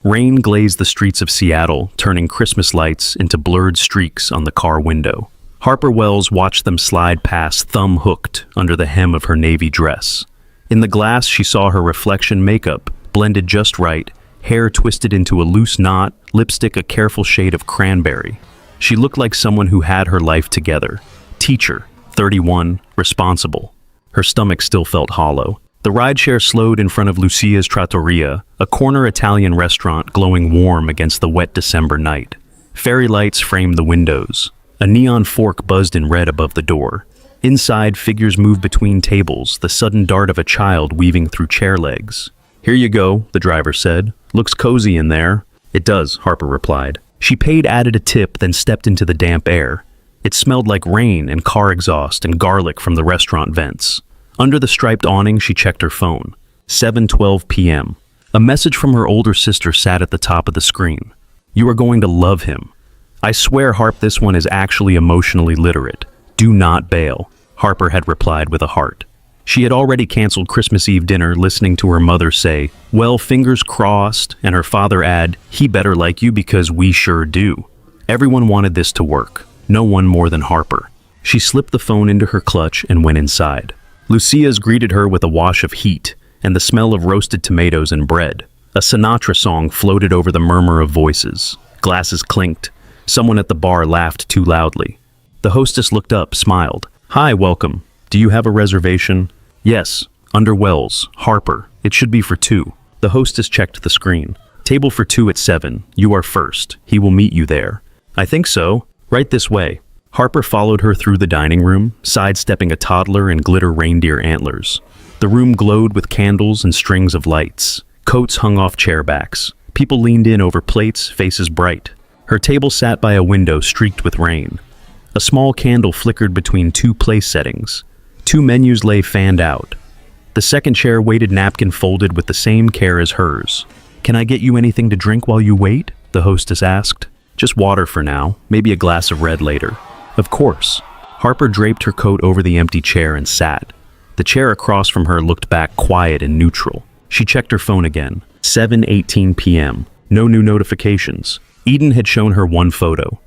Rain glazed the streets of Seattle, turning Christmas lights into blurred streaks on the car window. Harper Wells watched them slide past, thumb hooked under the hem of her navy dress. In the glass, she saw her reflection makeup, blended just right, hair twisted into a loose knot, lipstick a careful shade of cranberry. She looked like someone who had her life together. Teacher, 31, responsible. Her stomach still felt hollow. The rideshare slowed in front of Lucia's Trattoria, a corner Italian restaurant glowing warm against the wet December night. Fairy lights framed the windows. A neon fork buzzed in red above the door. Inside, figures moved between tables, the sudden dart of a child weaving through chair legs. "Here you go," the driver said. "Looks cozy in there." "It does," Harper replied. She paid, added a tip, then stepped into the damp air. It smelled like rain and car exhaust and garlic from the restaurant vents. Under the striped awning, she checked her phone. 7:12 p.m. A message from her older sister sat at the top of the screen. "You are going to love him. I swear, Harp, this one is actually emotionally literate. Do not bail," Harper had replied with a heart. She had already canceled Christmas Eve dinner, listening to her mother say, "Well, fingers crossed," and her father add, "He better like you because we sure do." Everyone wanted this to work. No one more than Harper. She slipped the phone into her clutch and went inside. Lucia's greeted her with a wash of heat and the smell of roasted tomatoes and bread. A Sinatra song floated over the murmur of voices. Glasses clinked. Someone at the bar laughed too loudly. The hostess looked up, smiled. "Hi, welcome. Do you have a reservation?" "Yes, under Wells, Harper. It should be for 2. The hostess checked the screen. "Table for 2 at 7. You are first. He will meet you there." "I think so. Right this way." Harper followed her through the dining room, sidestepping a toddler in glitter reindeer antlers. The room glowed with candles and strings of lights. Coats hung off chair backs. People leaned in over plates, faces bright. Her table sat by a window streaked with rain. A small candle flickered between 2 place settings. 2 menus lay fanned out. The second chair weighted napkin folded with the same care as hers. "Can I get you anything to drink while you wait?" the hostess asked. "Just water for now, maybe a glass of red later." "Of course." Harper draped her coat over the empty chair and sat. The chair across from her looked back quiet and neutral. She checked her phone again. 7:18 p.m. No new notifications. Eden had shown her one photo.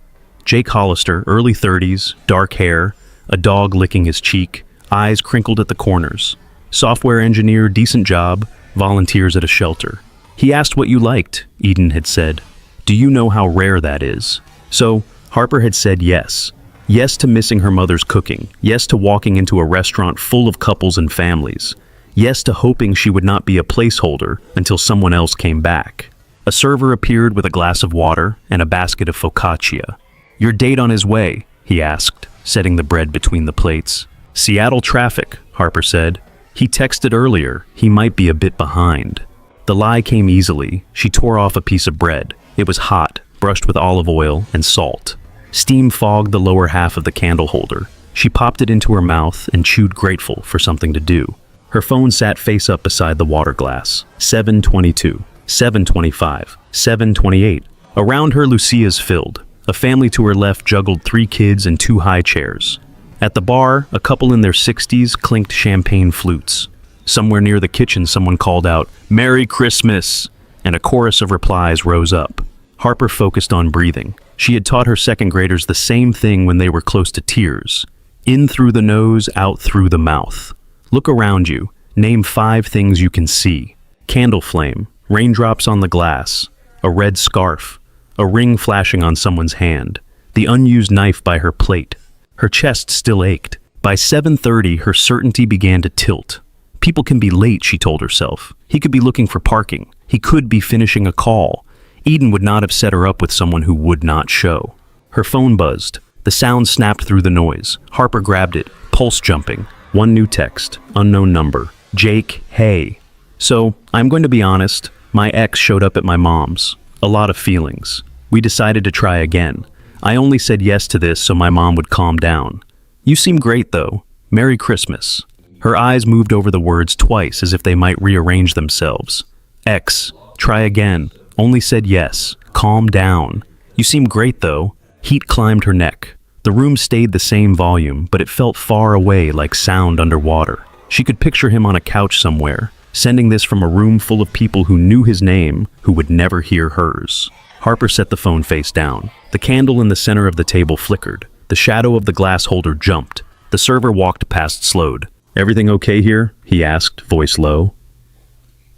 Jake Hollister, early 30s, dark hair, a dog licking his cheek, eyes crinkled at the corners. Software engineer, decent job, volunteers at a shelter. "He asked what you liked," Eden had said. "Do you know how rare that is?" So, Harper had said yes. Yes to missing her mother's cooking. Yes to walking into a restaurant full of couples and families. Yes to hoping she would not be a placeholder until someone else came back. A server appeared with a glass of water and a basket of focaccia. "Your date on his way?" he asked, setting the bread between the plates. "Seattle traffic," Harper said. "He texted earlier. He might be a bit behind." The lie came easily. She tore off a piece of bread. It was hot, brushed with olive oil and salt. Steam fogged the lower half of the candle holder. She popped it into her mouth and chewed, grateful for something to do. Her phone sat face up beside the water glass. 7:22, 7:25, 7:28. Around her, Lucia's filled. A family to her left juggled 3 kids and 2 high chairs. At the bar, a couple in their 60s clinked champagne flutes. Somewhere near the kitchen, someone called out, "Merry Christmas!" and a chorus of replies rose up. Harper focused on breathing. She had taught her second graders the same thing when they were close to tears. In through the nose, out through the mouth. Look around you. Name 5 things you can see. Candle flame, raindrops on the glass, a red scarf, a ring flashing on someone's hand, the unused knife by her plate. Her chest still ached. By 7:30, her certainty began to tilt. People can be late, she told herself. He could be looking for parking. He could be finishing a call. Eden would not have set her up with someone who would not show. Her phone buzzed. The sound snapped through the noise. Harper grabbed it, pulse jumping. One new text, unknown number. "Jake, hey." "So, I'm going to be honest. My ex showed up at my mom's. A lot of feelings. We decided to try again. I only said yes to this so my mom would calm down. You seem great, though. Merry Christmas." Her eyes moved over the words twice as if they might rearrange themselves. "Ex, try again. Only said yes. Calm down. You seem great, though." Heat climbed her neck. The room stayed the same volume, but it felt far away, like sound underwater. She could picture him on a couch somewhere, sending this from a room full of people who knew his name, who would never hear hers. Harper set the phone face down. The candle in the center of the table flickered. The shadow of the glass holder jumped. The server walked past slowed. "Everything okay here?" he asked, voice low.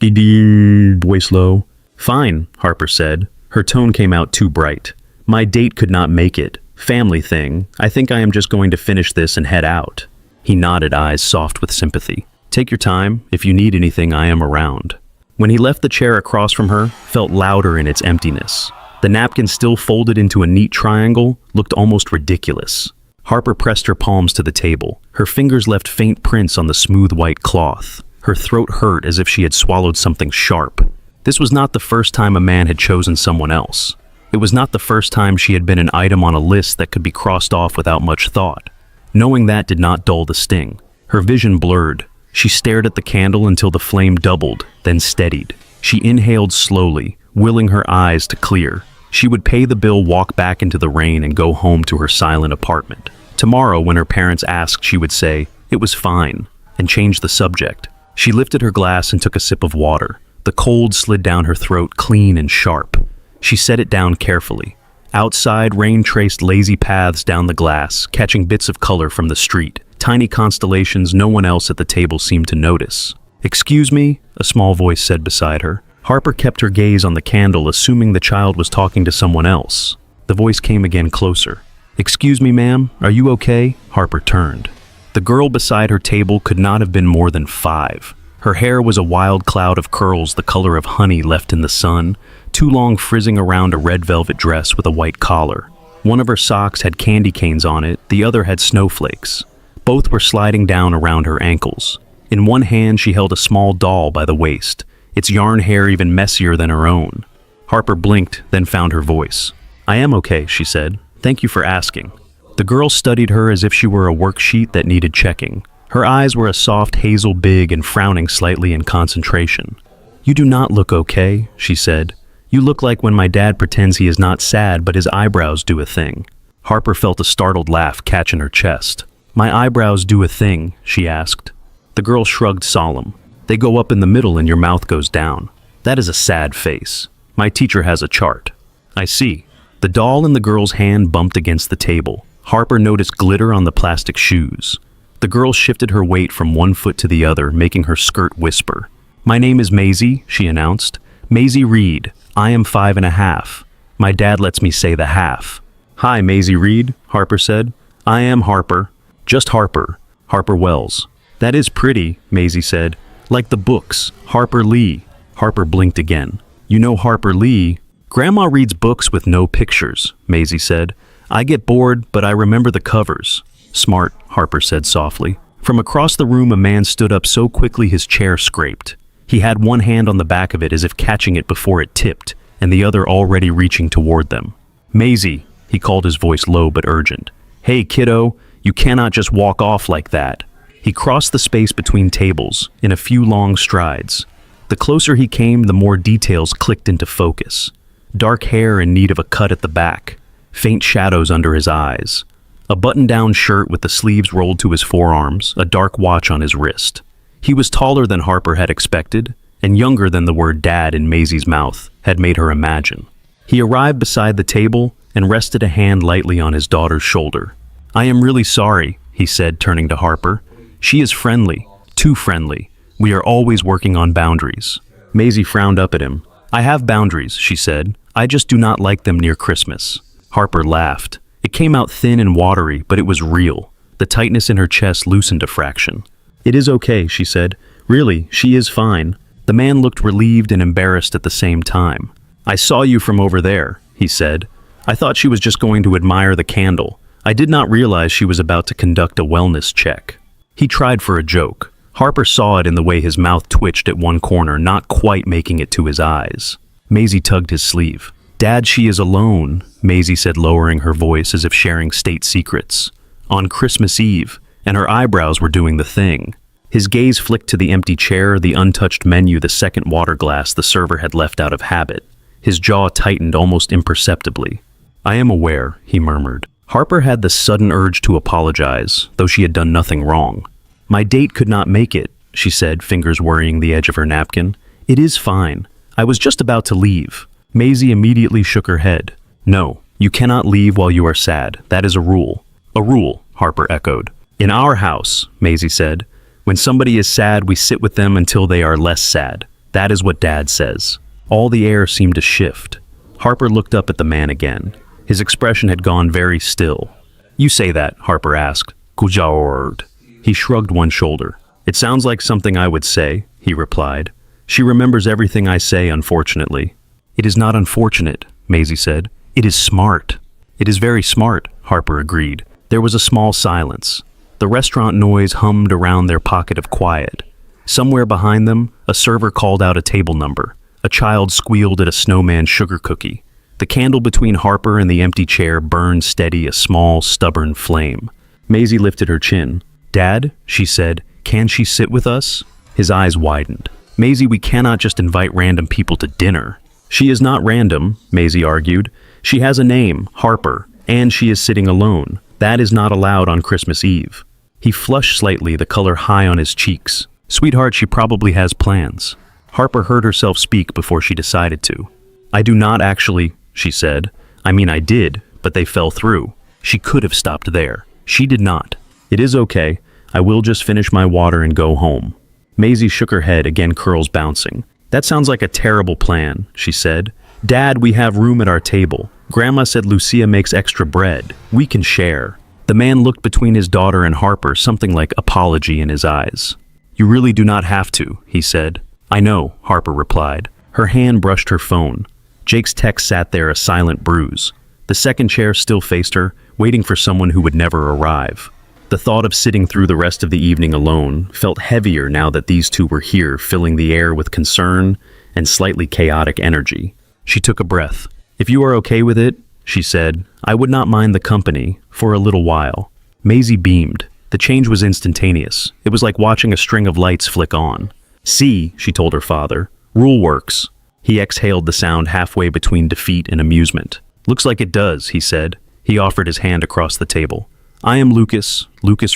Voice low. "Fine," Harper said. Her tone came out too bright. "My date could not make it. Family thing. I think I am just going to finish this and head out." He nodded, eyes soft with sympathy. "Take your time. If you need anything, I am around." When he left, the chair across from her felt louder in its emptiness. The napkin, still folded into a neat triangle, looked almost ridiculous. Harper pressed her palms to the table. Her fingers left faint prints on the smooth white cloth. Her throat hurt as if she had swallowed something sharp. This was not the first time a man had chosen someone else. It was not the first time she had been an item on a list that could be crossed off without much thought. Knowing that did not dull the sting. Her vision blurred. She stared at the candle until the flame doubled, then steadied. She inhaled slowly, willing her eyes to clear. She would pay the bill, walk back into the rain, and go home to her silent apartment. Tomorrow, when her parents asked, she would say, "It was fine," and change the subject. She lifted her glass and took a sip of water. The cold slid down her throat, clean and sharp. She set it down carefully. Outside, rain traced lazy paths down the glass, catching bits of color from the street. Tiny constellations no one else at the table seemed to notice. "Excuse me," a small voice said beside her. Harper kept her gaze on the candle, assuming the child was talking to someone else. The voice came again, closer. "Excuse me, ma'am, are you okay?" Harper turned. The girl beside her table could not have been more than 5. Her hair was a wild cloud of curls the color of honey left in the sun, too long frizzing around a red velvet dress with a white collar. One of her socks had candy canes on it, the other had snowflakes. Both were sliding down around her ankles. In one hand she held a small doll by the waist, its yarn hair even messier than her own. Harper blinked, then found her voice. "I am okay," she said. "Thank you for asking." The girl studied her as if she were a worksheet that needed checking. Her eyes were a soft hazel big and frowning slightly in concentration. "You do not look okay," she said. "You look like when my dad pretends he is not sad but his eyebrows do a thing." Harper felt a startled laugh catch in her chest. "My eyebrows do a thing?" she asked. The girl shrugged, solemn. "They go up in the middle and your mouth goes down. That is a sad face. My teacher has a chart." "I see." The doll in the girl's hand bumped against the table. Harper noticed glitter on the plastic shoes. The girl shifted her weight from one foot to the other, making her skirt whisper. "My name is Maisie," she announced. "Maisie Reed. I am 5.5. My dad lets me say the half." "Hi, Maisie Reed," Harper said. "I am Harper. Just Harper. Harper Wells." "That is pretty," Maisie said. "Like the books. Harper Lee." Harper blinked again. "You know Harper Lee?" "Grandma reads books with no pictures," Maisie said. "I get bored, but I remember the covers." "Smart," Harper said softly. From across the room, a man stood up so quickly his chair scraped. He had one hand on the back of it as if catching it before it tipped, and the other already reaching toward them. "Maisie," he called, his voice low but urgent. "Hey, kiddo, you cannot just walk off like that." He crossed the space between tables in a few long strides. The closer he came, the more details clicked into focus. Dark hair in need of a cut at the back, faint shadows under his eyes, a button-down shirt with the sleeves rolled to his forearms, a dark watch on his wrist. He was taller than Harper had expected, and younger than the word dad in Maisie's mouth had made her imagine. He arrived beside the table and rested a hand lightly on his daughter's shoulder. "I am really sorry," he said, turning to Harper. "She is friendly, too friendly. We are always working on boundaries." Maisie frowned up at him. "I have boundaries," she said. "I just do not like them near Christmas." Harper laughed. It came out thin and watery, but it was real. The tightness in her chest loosened a fraction. "It is okay," she said. "Really, she is fine." The man looked relieved and embarrassed at the same time. "I saw you from over there," he said. "I thought she was just going to admire the candle. I did not realize she was about to conduct a wellness check." He tried for a joke. Harper saw it in the way his mouth twitched at one corner, not quite making it to his eyes. Maisie tugged his sleeve. "Dad, she is alone," Maisie said, lowering her voice as if sharing state secrets. "On Christmas Eve," and her eyebrows were doing the thing. His gaze flicked to the empty chair, the untouched menu, the second water glass the server had left out of habit. His jaw tightened almost imperceptibly. "I am aware," he murmured. Harper had the sudden urge to apologize, though she had done nothing wrong. "My date could not make it," she said, fingers worrying the edge of her napkin. It is fine. I was just about to leave. Maisie immediately shook her head. No, you cannot leave while you are sad. That is a rule. A rule, Harper echoed. In our house, Maisie said, when somebody is sad, we sit with them until they are less sad. That is what Dad says. All the air seemed to shift. Harper looked up at the man again. His expression had gone very still. You say that, Harper asked. Kujaword. He shrugged one shoulder. It sounds like something I would say, he replied. She remembers everything I say, unfortunately. It is not unfortunate, Maisie said. It is smart. It is very smart, Harper agreed. There was a small silence. The restaurant noise hummed around their pocket of quiet. Somewhere behind them, a server called out a table number. A child squealed at a snowman sugar cookie. The candle between Harper and the empty chair burned steady, a small, stubborn flame. Maisie lifted her chin. Dad, she said, can she sit with us? His eyes widened. Maisie, we cannot just invite random people to dinner. She is not random, Maisie argued. She has a name, Harper, and she is sitting alone. That is not allowed on Christmas Eve. He flushed slightly, the color high on his cheeks. Sweetheart, she probably has plans. Harper heard herself speak before she decided to. I do not actually, she said. I mean, I did, but they fell through. She could have stopped there. She did not. It is okay. I will just finish my water and go home. Maisie shook her head, again curls bouncing. That sounds like a terrible plan, she said. Dad, we have room at our table. Grandma said Lucia makes extra bread. We can share. The man looked between his daughter and Harper, something like apology in his eyes. You really do not have to, he said. I know, Harper replied. Her hand brushed her phone. Jake's text sat there, a silent bruise. The second chair still faced her, waiting for someone who would never arrive. The thought of sitting through the rest of the evening alone felt heavier now that these two were here, filling the air with concern and slightly chaotic energy. She took a breath. If you are okay with it, she said, I would not mind the company for a little while. Maisie beamed. The change was instantaneous. It was like watching a string of lights flick on. See, she told her father, rule works. He exhaled the sound halfway between defeat and amusement. Looks like it does, he said. He offered his hand across the table. I am Lucas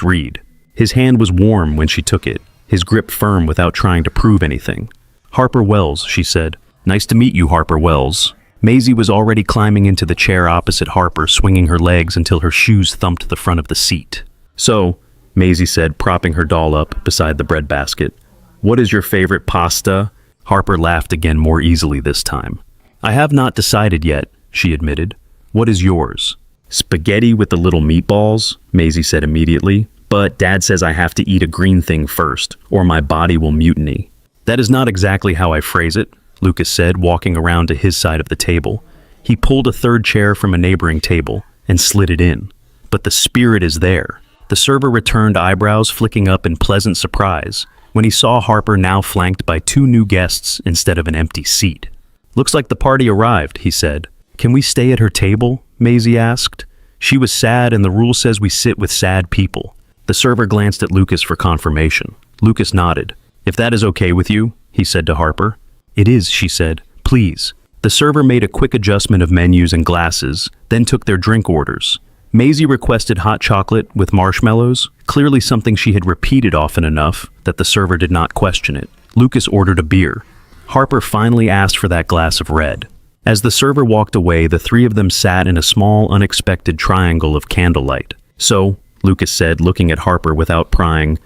Reed. His hand was warm when she took it, his grip firm without trying to prove anything. Harper Wells, she said. Nice to meet you, Harper Wells. Maisie was already climbing into the chair opposite Harper, swinging her legs until her shoes thumped the front of the seat. So, Maisie said, propping her doll up beside the bread basket. What is your favorite pasta? Harper laughed again, more easily this time. I have not decided yet, she admitted. What is yours? Spaghetti with the little meatballs, Maisie said immediately. But Dad says I have to eat a green thing first, or my body will mutiny. That is not exactly how I phrase it, Lucas said, walking around to his side of the table. He pulled a third chair from a neighboring table and slid it in. But the spirit is there. The server returned, eyebrows flicking up in pleasant surprise when he saw Harper now flanked by two new guests instead of an empty seat. Looks like the party arrived, he said. Can we stay at her table? Maisie asked. She was sad, and the rule says we sit with sad people. The server glanced at Lucas for confirmation. Lucas nodded. If that is okay with you, he said to Harper. It is, she said. Please. The server made a quick adjustment of menus and glasses, then took their drink orders. Maisie requested hot chocolate with marshmallows, clearly something she had repeated often enough that the server did not question it. Lucas ordered a beer. Harper finally asked for that glass of red. As the server walked away, the three of them sat in a small, unexpected triangle of candlelight. So, Lucas said, looking at Harper without prying,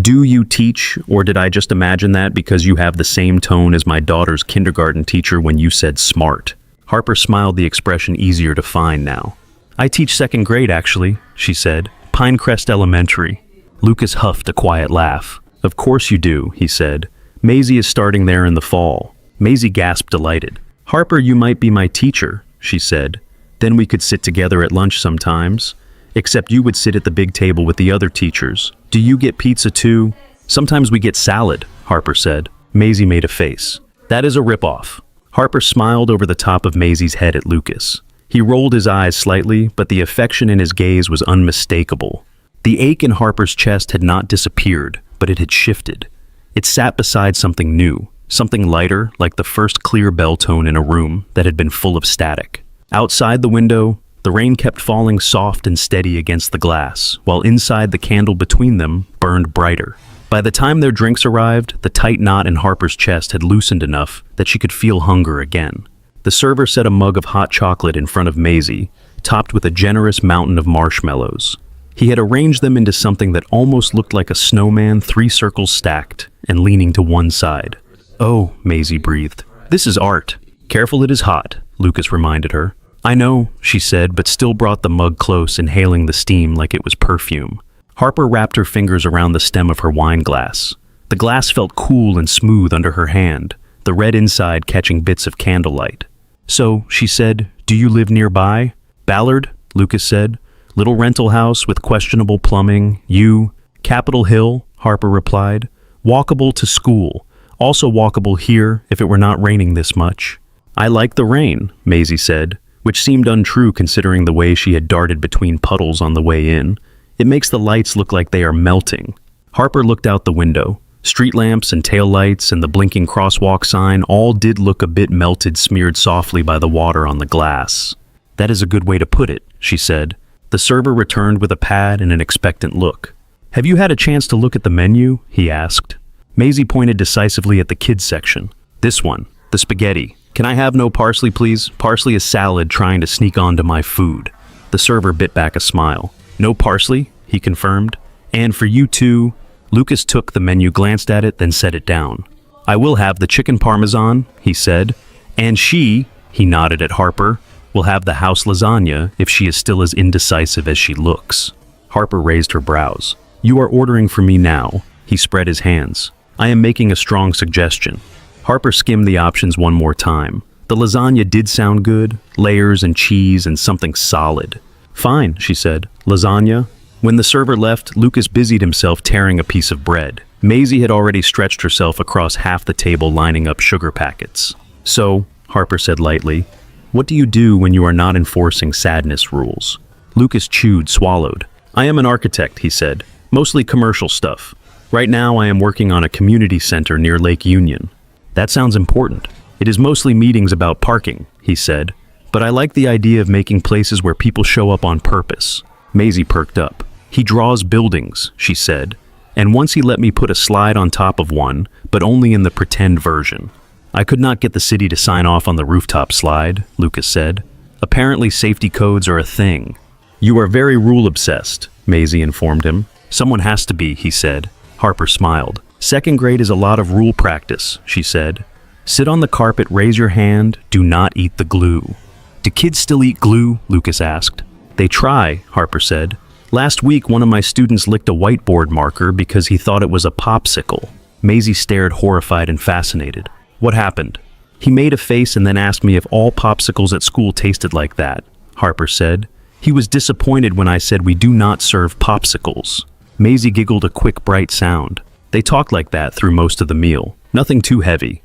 do you teach, or did I just imagine that because you have the same tone as my daughter's kindergarten teacher when you said smart? Harper smiled, the expression easier to find now. I teach second grade, actually, she said. Pinecrest Elementary. Lucas huffed a quiet laugh. Of course you do, he said. Maisie is starting there in the fall. Maisie gasped, delighted. Harper, you might be my teacher, she said. Then we could sit together at lunch sometimes. Except you would sit at the big table with the other teachers. Do you get pizza too? Sometimes we get salad, Harper said. Maisie made a face. That is a ripoff. Harper smiled over the top of Maisie's head at Lucas. He rolled his eyes slightly, but the affection in his gaze was unmistakable. The ache in Harper's chest had not disappeared, but it had shifted. It sat beside something new. Something lighter, like the first clear bell tone in a room that had been full of static. Outside the window, the rain kept falling soft and steady against the glass, while inside the candle between them burned brighter. By the time their drinks arrived, the tight knot in Harper's chest had loosened enough that she could feel hunger again. The server set a mug of hot chocolate in front of Maisie, topped with a generous mountain of marshmallows. He had arranged them into something that almost looked like a snowman, 3 circles stacked and leaning to one side. "Oh," Maisie breathed. "This is art." "Careful, it is hot," Lucas reminded her. "I know," she said, but still brought the mug close, inhaling the steam like it was perfume. Harper wrapped her fingers around the stem of her wine glass. The glass felt cool and smooth under her hand, the red inside catching bits of candlelight. "So," she said, "do you live nearby?" "Ballard," Lucas said. "Little rental house with questionable plumbing. You?" "Capitol Hill," Harper replied. "Walkable to school. Also walkable here if it were not raining this much." "I like the rain," Maisie said, which seemed untrue considering the way she had darted between puddles on the way in. "It makes the lights look like they are melting." Harper looked out the window. Street lamps and taillights and the blinking crosswalk sign all did look a bit melted, smeared softly by the water on the glass. "That is a good way to put it," she said. The server returned with a pad and an expectant look. "Have you had a chance to look at the menu?" he asked. Maisie pointed decisively at the kids section. "This one, the spaghetti. Can I have no parsley, please? Parsley is salad trying to sneak onto my food." The server bit back a smile. "No parsley," he confirmed. "And for you too." Lucas took the menu, glanced at it, then set it down. "I will have the chicken parmesan," he said. "And she," he nodded at Harper, "will have the house lasagna if she is still as indecisive as she looks." Harper raised her brows. "You are ordering for me now." He spread his hands. "I am making a strong suggestion." Harper skimmed the options one more time. The lasagna did sound good, layers and cheese and something solid. "Fine," she said. "Lasagna." When the server left, Lucas busied himself tearing a piece of bread. Maisie had already stretched herself across half the table lining up sugar packets. "So," Harper said lightly, "what do you do when you are not enforcing sadness rules?" Lucas chewed, swallowed. "I am an architect," he said. "Mostly commercial stuff. Right now I am working on a community center near Lake Union." "That sounds important." "It is mostly meetings about parking," he said. "But I like the idea of making places where people show up on purpose." Maisie perked up. "He draws buildings," she said. "And once he let me put a slide on top of one, but only in the pretend version." "I could not get the city to sign off on the rooftop slide," Lucas said. "Apparently safety codes are a thing." "You are very rule-obsessed," Maisie informed him. "Someone has to be," he said. Harper smiled. "Second grade is a lot of rule practice," she said. "Sit on the carpet, raise your hand, do not eat the glue." "Do kids still eat glue?" Lucas asked. "They try," Harper said. "Last week, one of my students licked a whiteboard marker because he thought it was a popsicle." Maisie stared, horrified and fascinated. "What happened?" "He made a face and then asked me if all popsicles at school tasted like that," Harper said. "He was disappointed when I said we do not serve popsicles." Maisie giggled a quick, bright sound. They talked like that through most of the meal. Nothing too heavy.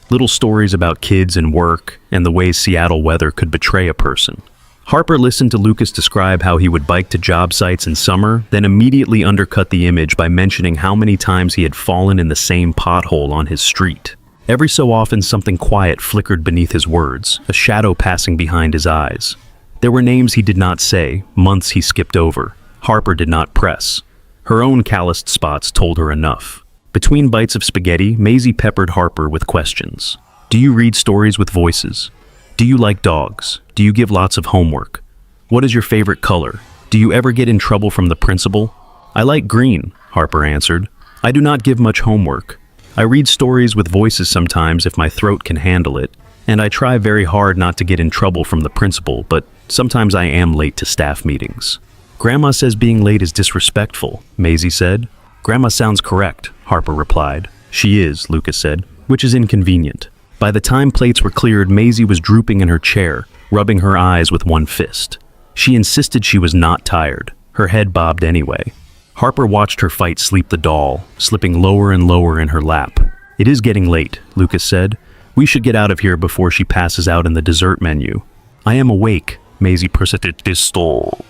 Little stories about kids and work and the ways Seattle weather could betray a person. Harper listened to Lucas describe how he would bike to job sites in summer, then immediately undercut the image by mentioning how many times he had fallen in the same pothole on his street. Every so often something quiet flickered beneath his words, a shadow passing behind his eyes. There were names he did not say, months he skipped over. Harper did not press. Her own calloused spots told her enough. Between bites of spaghetti, Maisie peppered Harper with questions. "Do you read stories with voices? Do you like dogs? Do you give lots of homework? What is your favorite color? Do you ever get in trouble from the principal?" "I like green," Harper answered. "I do not give much homework. I read stories with voices sometimes if my throat can handle it, and I try very hard not to get in trouble from the principal, but sometimes I am late to staff meetings." "Grandma says being late is disrespectful," Maisie said. "Grandma sounds correct," Harper replied. "She is," Lucas said, "which is inconvenient." By the time plates were cleared, Maisie was drooping in her chair, rubbing her eyes with one fist. She insisted she was not tired. Her head bobbed anyway. Harper watched her fight sleep the doll, slipping lower and lower in her lap. "It is getting late," Lucas said. "We should get out of here before she passes out in the dessert menu." "I am awake," Maisie persisted. "This stall."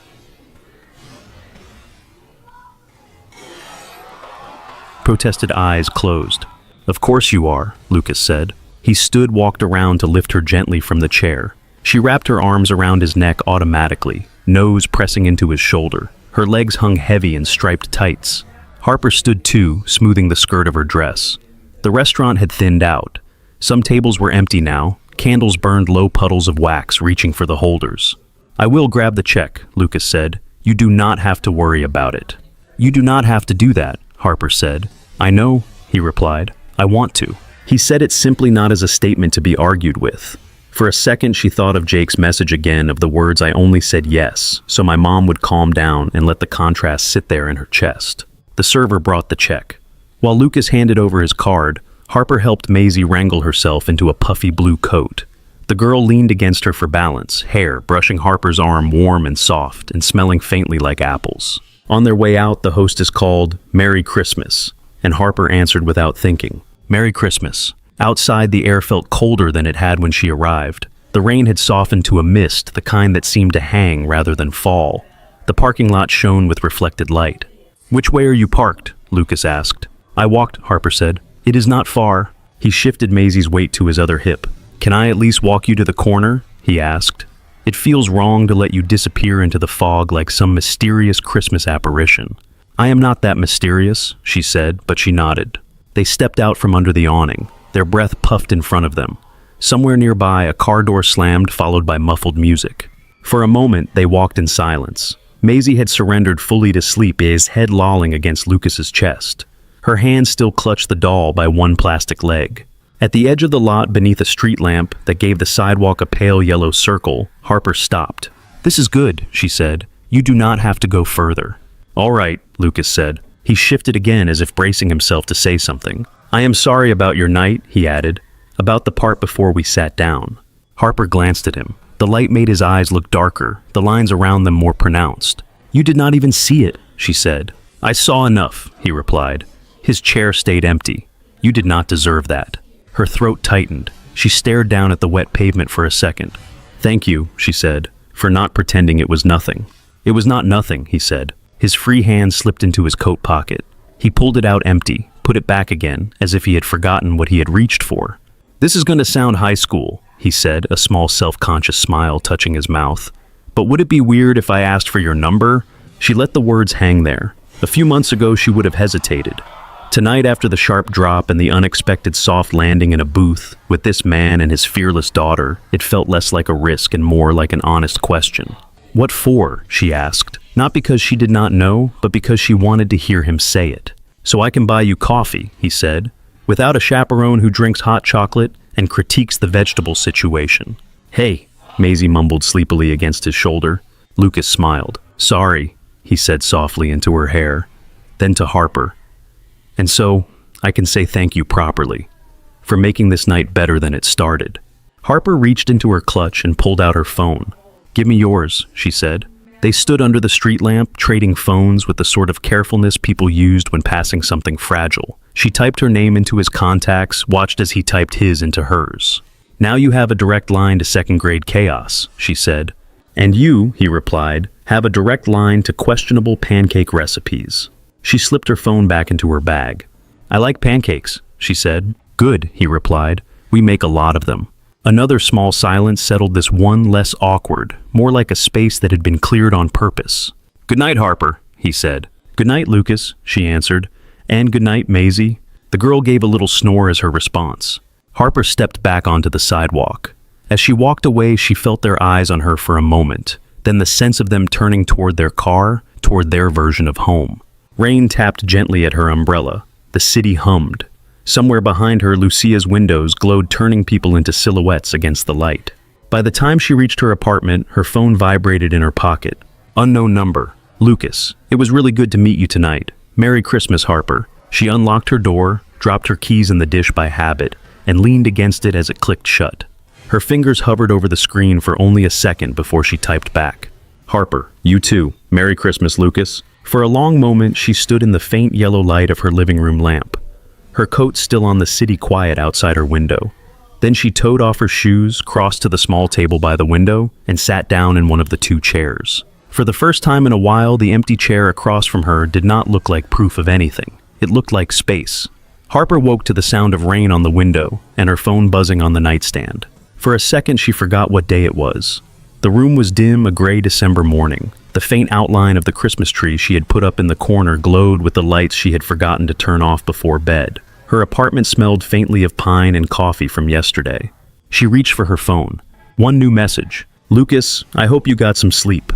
Protested eyes closed. "Of course you are," Lucas said. He stood, walked around to lift her gently from the chair. She wrapped her arms around his neck automatically, nose pressing into his shoulder. Her legs hung heavy in striped tights. Harper stood too, smoothing the skirt of her dress. The restaurant had thinned out. Some tables were empty now. Candles burned low puddles of wax, reaching for the holders. "I will grab the check," Lucas said. "You do not have to worry about it." "You do not have to do that," Harper said. "I know," he replied. "I want to." He said it simply, not as a statement to be argued with. For a second, she thought of Jake's message again, of the words, "I only said yes, so my mom would calm down and let the contrast sit there in her chest." The server brought the check. While Lucas handed over his card, Harper helped Maisie wrangle herself into a puffy blue coat. The girl leaned against her for balance, hair brushing Harper's arm, warm and soft and smelling faintly like apples. On their way out, the hostess called, "Merry Christmas," and Harper answered without thinking, "Merry Christmas." Outside, the air felt colder than it had when she arrived. The rain had softened to a mist, the kind that seemed to hang rather than fall. The parking lot shone with reflected light. "Which way are you parked?" Lucas asked. "I walked," Harper said. "It is not far." He shifted Maisie's weight to his other hip. "Can I at least walk you to the corner?" he asked. "It feels wrong to let you disappear into the fog like some mysterious Christmas apparition." "I am not that mysterious," she said, but she nodded. They stepped out from under the awning. Their breath puffed in front of them. Somewhere nearby, a car door slammed, followed by muffled music. For a moment, they walked in silence. Maisie had surrendered fully to sleep, his head lolling against Lucas's chest. Her hand still clutched the doll by one plastic leg. At the edge of the lot, beneath a street lamp that gave the sidewalk a pale yellow circle, Harper stopped. "This is good," she said. "You do not have to go further." "All right," Lucas said. He shifted again as if bracing himself to say something. "I am sorry about your night," he added. "About the part before we sat down." Harper glanced at him. The light made his eyes look darker, the lines around them more pronounced. "You did not even see it," she said. "I saw enough," he replied. His chair stayed empty. "You did not deserve that." Her throat tightened. She stared down at the wet pavement for a second. "Thank you," she said, "for not pretending it was nothing." "It was not nothing," he said. His free hand slipped into his coat pocket. He pulled it out empty, put it back again, as if he had forgotten what he had reached for. "This is going to sound high school," he said, a small self-conscious smile touching his mouth. "But would it be weird if I asked for your number?" She let the words hang there. A few months ago, she would have hesitated. Tonight, after the sharp drop and the unexpected soft landing in a booth, with this man and his fearless daughter, it felt less like a risk and more like an honest question. "What for?" she asked, not because she did not know, but because she wanted to hear him say it. "So I can buy you coffee," he said, "without a chaperone who drinks hot chocolate and critiques the vegetable situation." "Hey," Maisie mumbled sleepily against his shoulder. Lucas smiled. "Sorry," he said softly into her hair. Then to Harper. "And so, I can say thank you properly, for making this night better than it started." Harper reached into her clutch and pulled out her phone. "Give me yours," she said. They stood under the street lamp, trading phones with the sort of carefulness people used when passing something fragile. She typed her name into his contacts, watched as he typed his into hers. "Now you have a direct line to second-grade chaos," she said. "And you," he replied, "have a direct line to questionable pancake recipes." She slipped her phone back into her bag. "I like pancakes," she said. "Good," he replied. "We make a lot of them." Another small silence settled this one less awkward, more like a space that had been cleared on purpose. "Good night, Harper," he said. "Good night, Lucas," she answered. "And good night, Maisie." The girl gave a little snore as her response. Harper stepped back onto the sidewalk. As she walked away, she felt their eyes on her for a moment, then the sense of them turning toward their car, toward their version of home. Rain tapped gently at her umbrella. The city hummed. Somewhere behind her, Lucia's windows glowed, turning people into silhouettes against the light. By the time she reached her apartment, her phone vibrated in her pocket. Unknown number. "Lucas, it was really good to meet you tonight. Merry Christmas, Harper." She unlocked her door, dropped her keys in the dish by habit, and leaned against it as it clicked shut. Her fingers hovered over the screen for only a second before she typed back. "Harper, you too. Merry Christmas, Lucas." For a long moment, she stood in the faint yellow light of her living room lamp, her coat still on the city quiet outside her window. Then she toed off her shoes, crossed to the small table by the window, and sat down in one of the two chairs. For the first time in a while, the empty chair across from her did not look like proof of anything. It looked like space. Harper woke to the sound of rain on the window and her phone buzzing on the nightstand. For a second, she forgot what day it was. The room was dim, a gray December morning. The faint outline of the Christmas tree she had put up in the corner glowed with the lights she had forgotten to turn off before bed. Her apartment smelled faintly of pine and coffee from yesterday. She reached for her phone. One new message. "Lucas, I hope you got some sleep.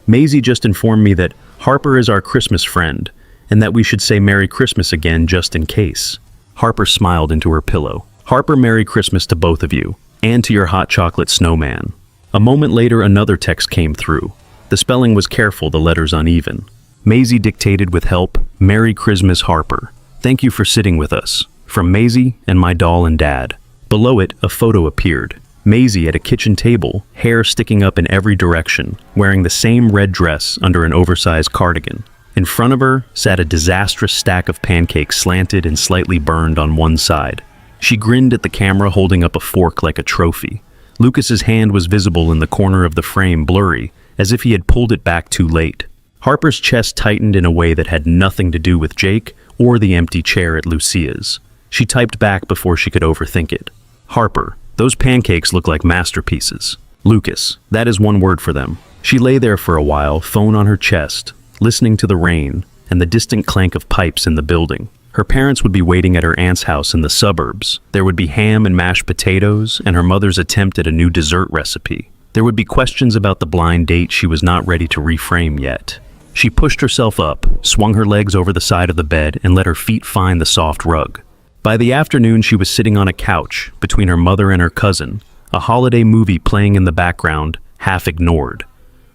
Maisie just informed me that Harper is our Christmas friend, and that we should say Merry Christmas again just in case." Harper smiled into her pillow. "Harper, Merry Christmas to both of you, and to your hot chocolate snowman." A moment later, another text came through. The spelling was careful, the letters uneven. Maisie dictated with help, "Merry Christmas, Harper. Thank you for sitting with us. From Maisie and my doll and dad." Below it, a photo appeared. Maisie at a kitchen table, hair sticking up in every direction, wearing the same red dress under an oversized cardigan. In front of her sat a disastrous stack of pancakes slanted and slightly burned on one side. She grinned at the camera, holding up a fork like a trophy. Lucas's hand was visible in the corner of the frame, blurry, as if he had pulled it back too late. Harper's chest tightened in a way that had nothing to do with Jake or the empty chair at Lucia's. She typed back before she could overthink it. "Harper, those pancakes look like masterpieces. Lucas, that is one word for them." She lay there for a while, phone on her chest, listening to the rain and the distant clank of pipes in the building. Her parents would be waiting at her aunt's house in the suburbs. There would be ham and mashed potatoes and her mother's attempt at a new dessert recipe. There would be questions about the blind date she was not ready to reframe yet. She pushed herself up, swung her legs over the side of the bed, and let her feet find the soft rug. By the afternoon, she was sitting on a couch between her mother and her cousin, a holiday movie playing in the background, half ignored.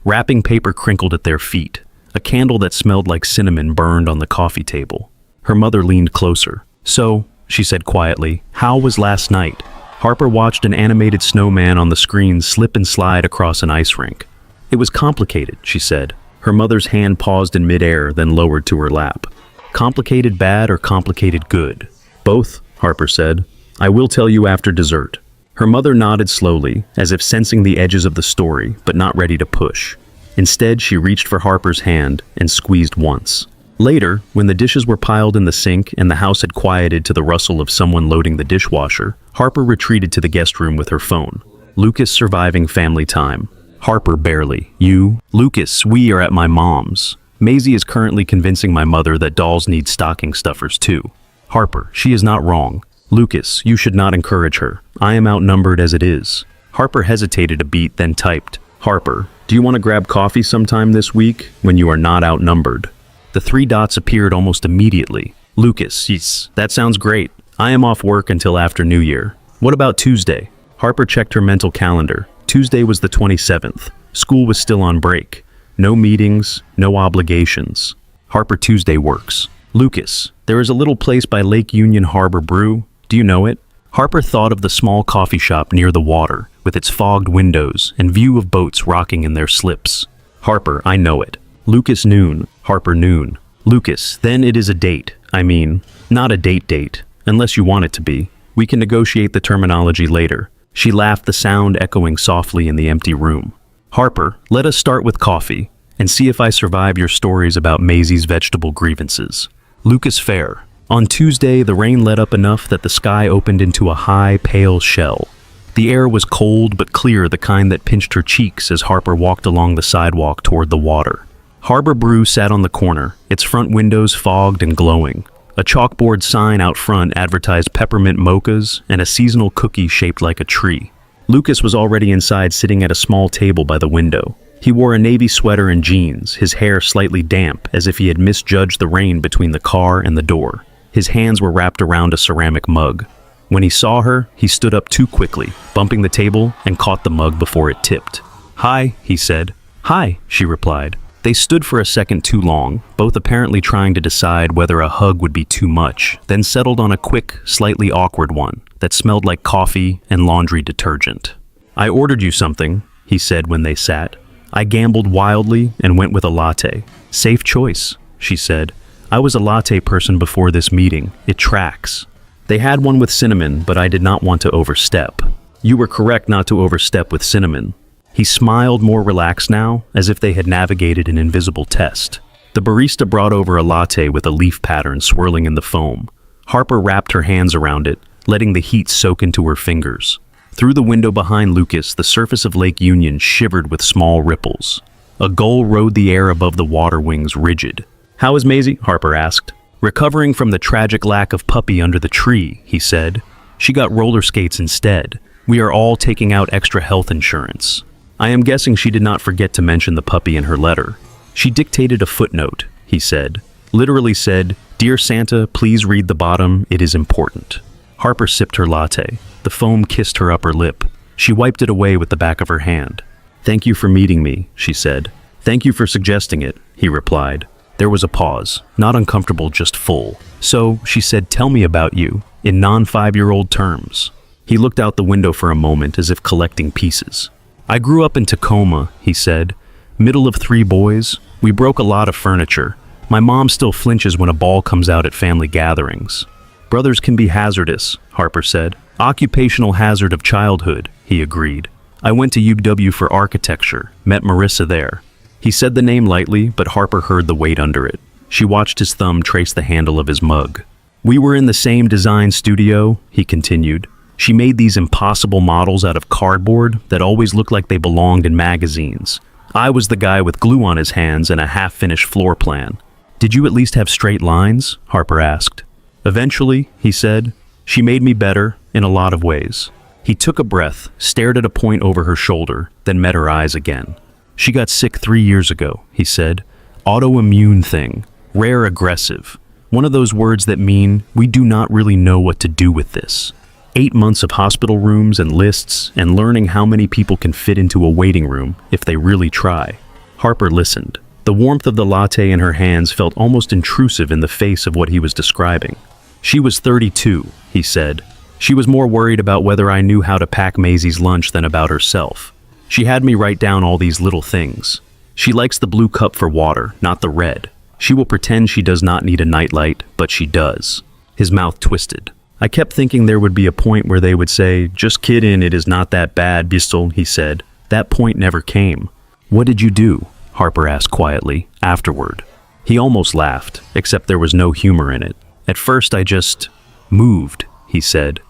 Wrapping paper crinkled at their feet. A candle that smelled like cinnamon burned on the coffee table. Her mother leaned closer. "So," she said quietly, "how was last night?" Harper watched an animated snowman on the screen slip and slide across an ice rink. "It was complicated," she said. Her mother's hand paused in midair, then lowered to her lap. "Complicated bad or complicated good?" "Both," Harper said. "I will tell you after dessert." Her mother nodded slowly, as if sensing the edges of the story, but not ready to push. Instead, she reached for Harper's hand and squeezed once. Later, when the dishes were piled in the sink and the house had quieted to the rustle of someone loading the dishwasher, Harper retreated to the guest room with her phone. Lucas surviving family time. Harper barely. "You?" "Lucas, we are at my mom's. Maisie is currently convincing my mother that dolls need stocking stuffers too." Harper, "She is not wrong." "Lucas, you should not encourage her. I am outnumbered as it is." Harper hesitated a beat, then typed, "Harper, do you want to grab coffee sometime this week when you are not outnumbered?" The three dots appeared almost immediately. "Lucas, yes, that sounds great. I am off work until after New Year. What about Tuesday?" Harper checked her mental calendar. Tuesday was the 27th. School was still on break. No meetings, no obligations. Harper, "Tuesday works." "Lucas, there is a little place by Lake Union Harbor Brew. Do you know it?" Harper thought of the small coffee shop near the water, with its fogged windows and view of boats rocking in their slips. "Harper, I know it." Lucas, noon. Harper, noon. "Lucas, then it is a date. I mean, not a date, unless you want it to be. We can negotiate the terminology later." She laughed, the sound echoing softly in the empty room. "Harper, let us start with coffee, and see if I survive your stories about Maisie's vegetable grievances." Lucas, fair. On Tuesday, the rain let up enough that the sky opened into a high, pale shell. The air was cold but clear, the kind that pinched her cheeks as Harper walked along the sidewalk toward the water. Harbor Brew sat on the corner, its front windows fogged and glowing. A chalkboard sign out front advertised peppermint mochas and a seasonal cookie shaped like a tree. Lucas was already inside, sitting at a small table by the window. He wore a navy sweater and jeans, his hair slightly damp, as if he had misjudged the rain between the car and the door. His hands were wrapped around a ceramic mug. When he saw her, he stood up too quickly, bumping the table, and caught the mug before it tipped. "Hi," he said. "Hi," she replied. They stood for a second too long, both apparently trying to decide whether a hug would be too much, then settled on a quick, slightly awkward one that smelled like coffee and laundry detergent. "I ordered you something," he said when they sat. "I gambled wildly and went with a latte." "Safe choice," she said. "I was a latte person before this meeting. It tracks." They had one with cinnamon, but I did not want to overstep. "You were correct not to overstep with cinnamon." He smiled, more relaxed now, as if they had navigated an invisible test. The barista brought over a latte with a leaf pattern swirling in the foam. Harper wrapped her hands around it, letting the heat soak into her fingers. Through the window behind Lucas, the surface of Lake Union shivered with small ripples. A gull rode the air above the water wings rigid. "How is Maisie?" Harper asked. "Recovering from the tragic lack of puppy under the tree," he said. "She got roller skates instead. We are all taking out extra health insurance." I am guessing she did not forget to mention the puppy in her letter. "She dictated a footnote," he said. Literally said, "Dear Santa, please read the bottom, it is important." Harper sipped her latte. The foam kissed her upper lip. She wiped it away with the back of her hand. "Thank you for meeting me," she said. "Thank you for suggesting it," he replied. There was a pause, not uncomfortable, just full. "So," she said, "tell me about you, in non-5-year-old terms." He looked out the window for a moment as if collecting pieces. "I grew up in Tacoma," he said. "Middle of 3 boys. We broke a lot of furniture. My mom still flinches when a ball comes out at family gatherings." "Brothers can be hazardous," Harper said. "Occupational hazard of childhood," he agreed. "I went to UW for architecture, met Marissa there." He said the name lightly, but Harper heard the weight under it. She watched his thumb trace the handle of his mug. "We were in the same design studio," he continued. "She made these impossible models out of cardboard that always looked like they belonged in magazines. I was the guy with glue on his hands and a half-finished floor plan." "Did you at least have straight lines?" Harper asked. "Eventually," he said. "She made me better, in a lot of ways." He took a breath, stared at a point over her shoulder, then met her eyes again. "She got sick 3 years ago," he said. "Autoimmune thing. Rare aggressive. One of those words that mean we do not really know what to do with this. 8 months of hospital rooms and lists and learning how many people can fit into a waiting room if they really try." Harper listened. The warmth of the latte in her hands felt almost intrusive in the face of what he was describing. "She was 32, he said. "She was more worried about whether I knew how to pack Maisie's lunch than about herself. She had me write down all these little things. She likes the blue cup for water, not the red. She will pretend she does not need a nightlight, but she does." His mouth twisted. "I kept thinking there would be a point where they would say, 'Just kidding, it is not that bad, Bistel,'" he said. "That point never came." "What did you do?" Harper asked quietly, afterward. He almost laughed, except there was no humor in it. "At first I just moved," he said,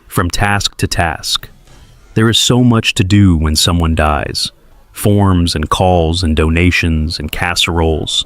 "from task to task. There is so much to do when someone dies. Forms and calls and donations and casseroles.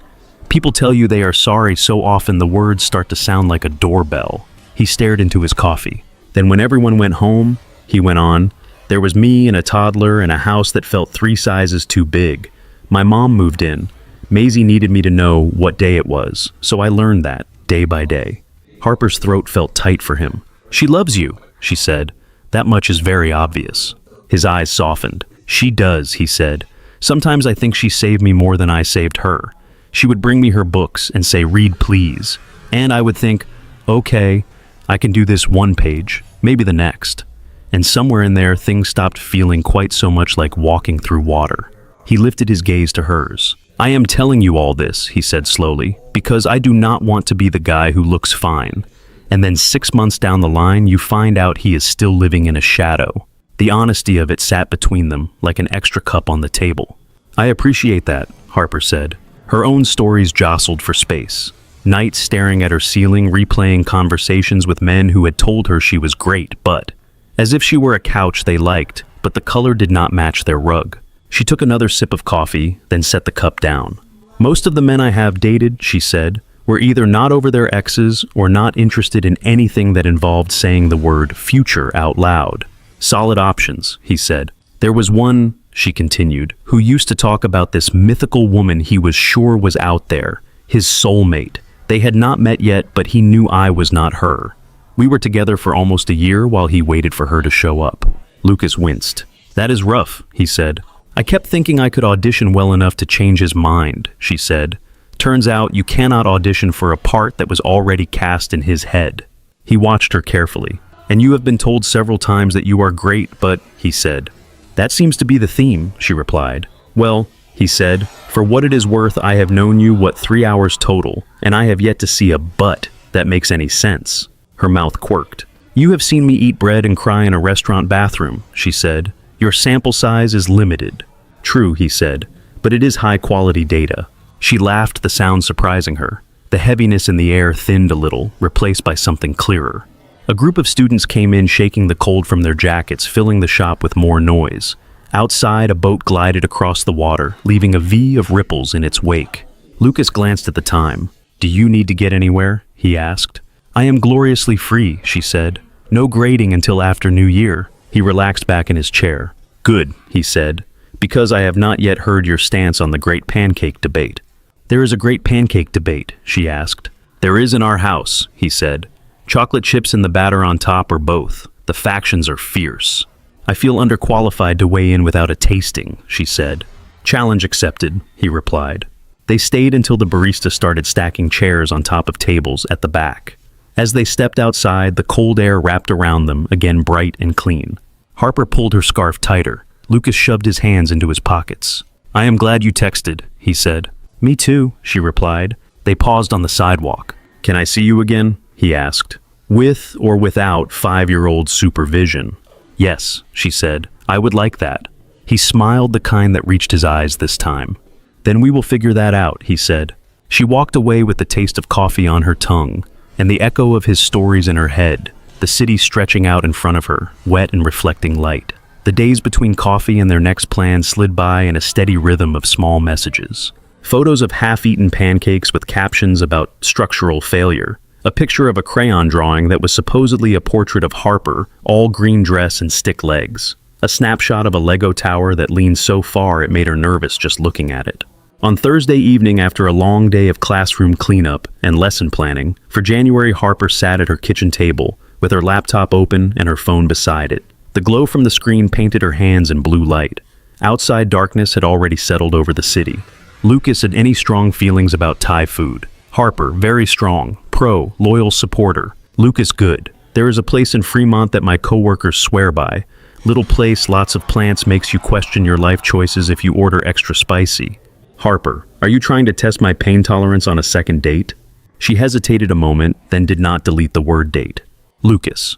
People tell you they are sorry so often the words start to sound like a doorbell." He stared into his coffee. "Then when everyone went home," he went on, "there was me and a toddler in a house that felt 3 sizes too big. My mom moved in. Maisie needed me to know what day it was, so I learned that, day by day." Harper's throat felt tight for him. "She loves you," she said. "That much is very obvious." His eyes softened. "She does," he said. "Sometimes I think she saved me more than I saved her. She would bring me her books and say, 'Read, please.' And I would think, 'Okay, I can do this 1 page, maybe the next.' And somewhere in there, things stopped feeling quite so much like walking through water." He lifted his gaze to hers. "I am telling you all this," he said slowly, "because I do not want to be the guy who looks fine. And then 6 months down the line, you find out he is still living in a shadow." The honesty of it sat between them like an extra cup on the table. "I appreciate that," Harper said. Her own stories jostled for space. Nights staring at her ceiling, replaying conversations with men who had told her she was great, but as if she were a couch they liked, but the color did not match their rug. She took another sip of coffee, then set the cup down. "Most of the men I have dated," she said, "were either not over their exes or not interested in anything that involved saying the word future out loud. Solid options," he said. "There was one," she continued, "who used to talk about this mythical woman he was sure was out there, his soulmate. They had not met yet, but he knew I was not her. We were together for almost a year while he waited for her to show up." Lucas winced. "That is rough," he said. "I kept thinking I could audition well enough to change his mind," she said. "Turns out you cannot audition for a part that was already cast in his head." He watched her carefully. "And you have been told several times that you are great, but," he said. "That seems to be the theme," she replied. "Well," he said, "for what it is worth, I have known you, 3 hours total, and I have yet to see a but that makes any sense." Her mouth quirked. "You have seen me eat bread and cry in a restaurant bathroom," she said. "Your sample size is limited." "True," he said, "but it is high-quality data." She laughed, the sound surprising her. The heaviness in the air thinned a little, replaced by something clearer. A group of students came in shaking the cold from their jackets, filling the shop with more noise. Outside, a boat glided across the water, leaving a V of ripples in its wake. Lucas glanced at the time. "Do you need to get anywhere?" he asked. "I am gloriously free," she said. "No grading until after New Year." He relaxed back in his chair. "Good," he said, "because I have not yet heard your stance on the great pancake debate." "There is a great pancake debate?" she asked. "There is in our house," he said. "Chocolate chips and the batter on top or both. The factions are fierce." "I feel underqualified to weigh in without a tasting," she said. "Challenge accepted," he replied. They stayed until the barista started stacking chairs on top of tables at the back. As they stepped outside, the cold air wrapped around them, again bright and clean. Harper pulled her scarf tighter. Lucas shoved his hands into his pockets. "I am glad you texted," he said. "Me too," she replied. They paused on the sidewalk. "Can I see you again?" he asked. "With or without 5-year-old supervision?" "Yes," she said. "I would like that." He smiled, the kind that reached his eyes this time. "Then we will figure that out," he said. She walked away with the taste of coffee on her tongue, and the echo of his stories in her head, the city stretching out in front of her, wet and reflecting light. The days between coffee and their next plan slid by in a steady rhythm of small messages. Photos of half-eaten pancakes with captions about structural failure. A picture of a crayon drawing that was supposedly a portrait of Harper, all green dress and stick legs. A snapshot of a Lego tower that leaned so far it made her nervous just looking at it. On Thursday evening, after a long day of classroom cleanup and lesson planning, for January, Harper sat at her kitchen table, with her laptop open and her phone beside it. The glow from the screen painted her hands in blue light. Outside, darkness had already settled over the city. Lucas had any strong feelings about Thai food. Harper, very strong, pro, loyal supporter. Lucas, good. There is a place in Fremont that my coworkers swear by. Little place, lots of plants, makes you question your life choices if you order extra spicy. Harper, are you trying to test my pain tolerance on a second date? She hesitated a moment, then did not delete the word date. Lucas,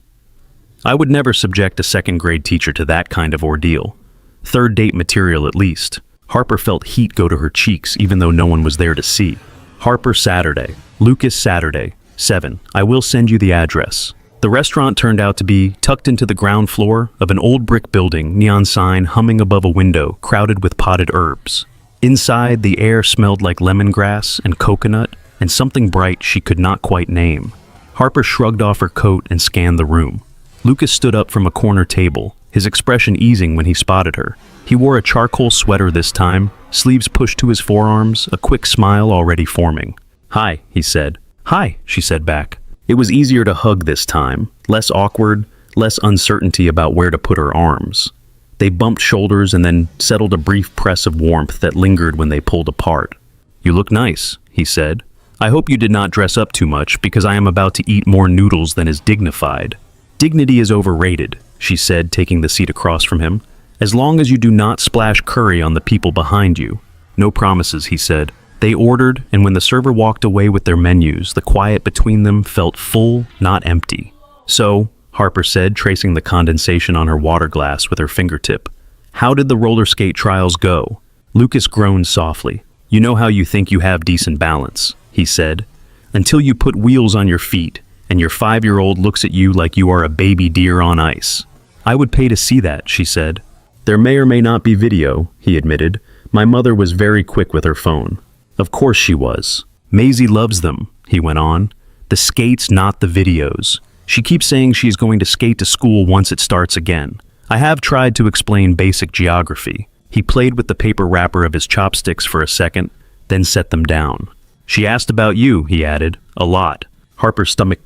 I would never subject a second-grade teacher to that kind of ordeal. Third date material at least. Harper felt heat go to her cheeks even though no one was there to see. Harper, Saturday. Lucas, Saturday. 7. I will send you the address. The restaurant turned out to be tucked into the ground floor of an old brick building, neon sign humming above a window, crowded with potted herbs. Inside, the air smelled like lemongrass and coconut and something bright she could not quite name. Harper shrugged off her coat and scanned the room. Lucas stood up from a corner table, his expression easing when he spotted her. He wore a charcoal sweater this time, sleeves pushed to his forearms, a quick smile already forming. "Hi," he said. "Hi," she said back. It was easier to hug this time, less awkward, less uncertainty about where to put her arms. They bumped shoulders and then settled a brief press of warmth that lingered when they pulled apart. "You look nice," he said. "I hope you did not dress up too much because I am about to eat more noodles than is dignified." "Dignity is overrated," she said, taking the seat across from him. "As long as you do not splash curry on the people behind you." "No promises," he said. They ordered, and when the server walked away with their menus, the quiet between them felt full, not empty. "So," Harper said, tracing the condensation on her water glass with her fingertip, "how did the roller skate trials go?" Lucas groaned softly. "You know how you think you have decent balance," he said, "until you put wheels on your feet, and your 5-year-old looks at you like you are a baby deer on ice." "I would pay to see that," she said. "There may or may not be video," he admitted. "My mother was very quick with her phone." "Of course she was. Maisie loves them," he went on. "The skates, not the videos. She keeps saying she is going to skate to school once it starts again. I have tried to explain basic geography." He played with the paper wrapper of his chopsticks for a second, then set them down. "She asked about you," he added. "A lot." Harper's stomach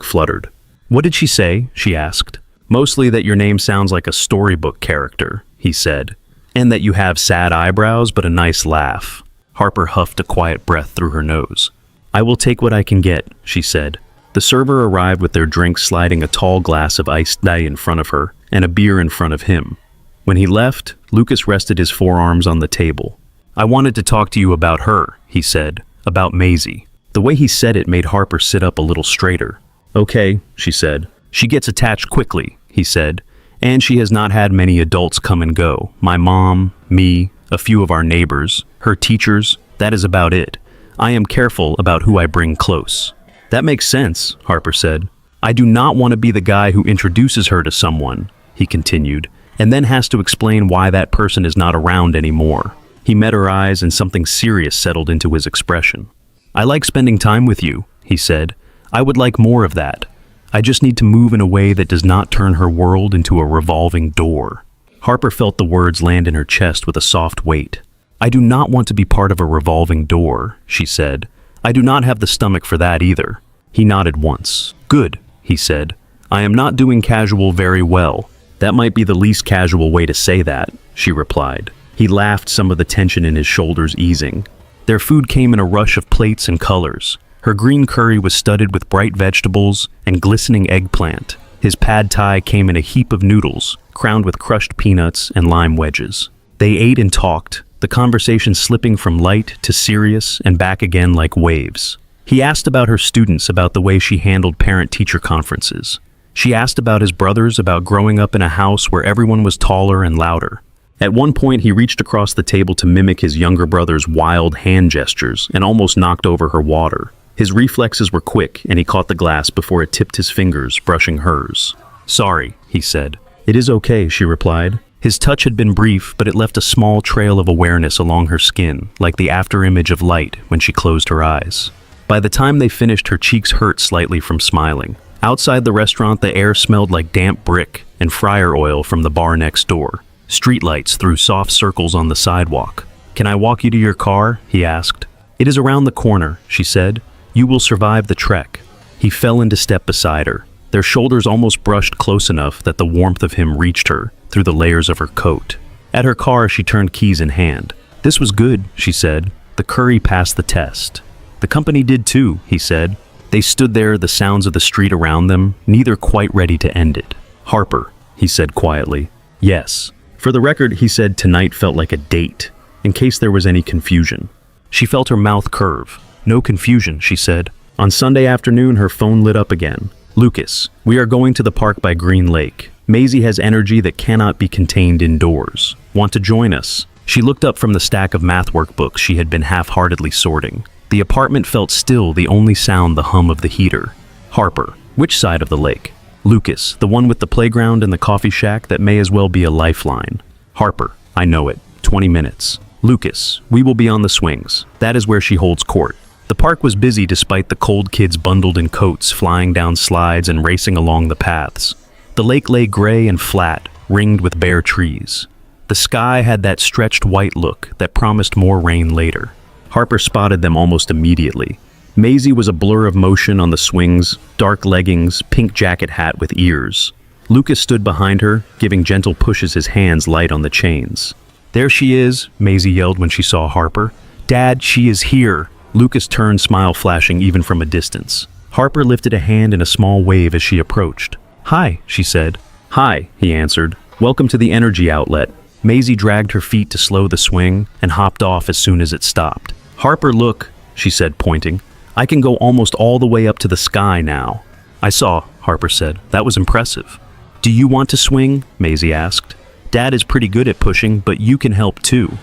fluttered. "What did she say?" she asked. "Mostly that your name sounds like a storybook character," he said. "And that you have sad eyebrows but a nice laugh." Harper huffed a quiet breath through her nose. "I will take what I can get," she said. The server arrived with their drinks, sliding a tall glass of iced tea in front of her and a beer in front of him. When he left, Lucas rested his forearms on the table. "I wanted to talk to you about her," he said, "about Maisie." The way he said it made Harper sit up a little straighter. "Okay," she said. "She gets attached quickly," he said, "and she has not had many adults come and go. My mom, me, a few of our neighbors, her teachers, that is about it. I am careful about who I bring close." "That makes sense," Harper said. "I do not want to be the guy who introduces her to someone," he continued, and then has to explain why that person is not around anymore. He met her eyes and something serious settled into his expression. "I like spending time with you," he said. "I would like more of that. I just need to move in a way that does not turn her world into a revolving door." Harper felt the words land in her chest with a soft weight. "I do not want to be part of a revolving door," she said. "I do not have the stomach for that either." He nodded once. "Good," he said. "I am not doing casual very well." "That might be the least casual way to say that," she replied. He laughed, some of the tension in his shoulders easing. Their food came in a rush of plates and colors. Her green curry was studded with bright vegetables and glistening eggplant. His pad thai came in a heap of noodles, crowned with crushed peanuts and lime wedges. They ate and talked, the conversation slipping from light to serious and back again like waves. He asked about her students, about the way she handled parent-teacher conferences. She asked about his brothers, about growing up in a house where everyone was taller and louder. At one point, he reached across the table to mimic his younger brother's wild hand gestures and almost knocked over her water. His reflexes were quick, and he caught the glass before it tipped his fingers, brushing hers. "Sorry," he said. "It is okay," she replied. His touch had been brief, but it left a small trail of awareness along her skin, like the afterimage of light when she closed her eyes. By the time they finished, her cheeks hurt slightly from smiling. Outside the restaurant, the air smelled like damp brick and fryer oil from the bar next door. Streetlights threw soft circles on the sidewalk. "Can I walk you to your car?" he asked. "It is around the corner," she said. "You will survive the trek." He fell into step beside her. Their shoulders almost brushed close enough that the warmth of him reached her through the layers of her coat. At her car, she turned keys in hand. "This was good," she said. "The curry passed the test." "The company did too," he said. They stood there, the sounds of the street around them, neither quite ready to end it. "Harper," he said quietly. "Yes." For the record, he said tonight felt like a date, in case there was any confusion. She felt her mouth curve. "No confusion," she said. On Sunday afternoon, her phone lit up again. "Lucas, we are going to the park by Green Lake. Maisie has energy that cannot be contained indoors. Want to join us?" She looked up from the stack of math workbooks she had been half-heartedly sorting. The apartment felt still, the only sound the hum of the heater. "Harper, which side of the lake?" "Lucas, the one with the playground and the coffee shack that may as well be a lifeline." "Harper, I know it. 20 minutes. "Lucas, we will be on the swings. That is where she holds court." The park was busy despite the cold kids bundled in coats, flying down slides and racing along the paths. The lake lay gray and flat, ringed with bare trees. The sky had that stretched white look that promised more rain later. Harper spotted them almost immediately. Maisie was a blur of motion on the swings, dark leggings, pink jacket hat with ears. Lucas stood behind her, giving gentle pushes, his hands light on the chains. "There she is," Maisie yelled when she saw Harper. "Dad, she is here." Lucas turned, smile flashing even from a distance. Harper lifted a hand in a small wave as she approached. "Hi," she said. "Hi," he answered. "Welcome to the energy outlet." Maisie dragged her feet to slow the swing and hopped off as soon as it stopped. "Harper, look," she said, pointing. "I can go almost all the way up to the sky now." "I saw," Harper said. "That was impressive." "Do you want to swing?" Maisie asked. "Dad is pretty good at pushing, but you can help too."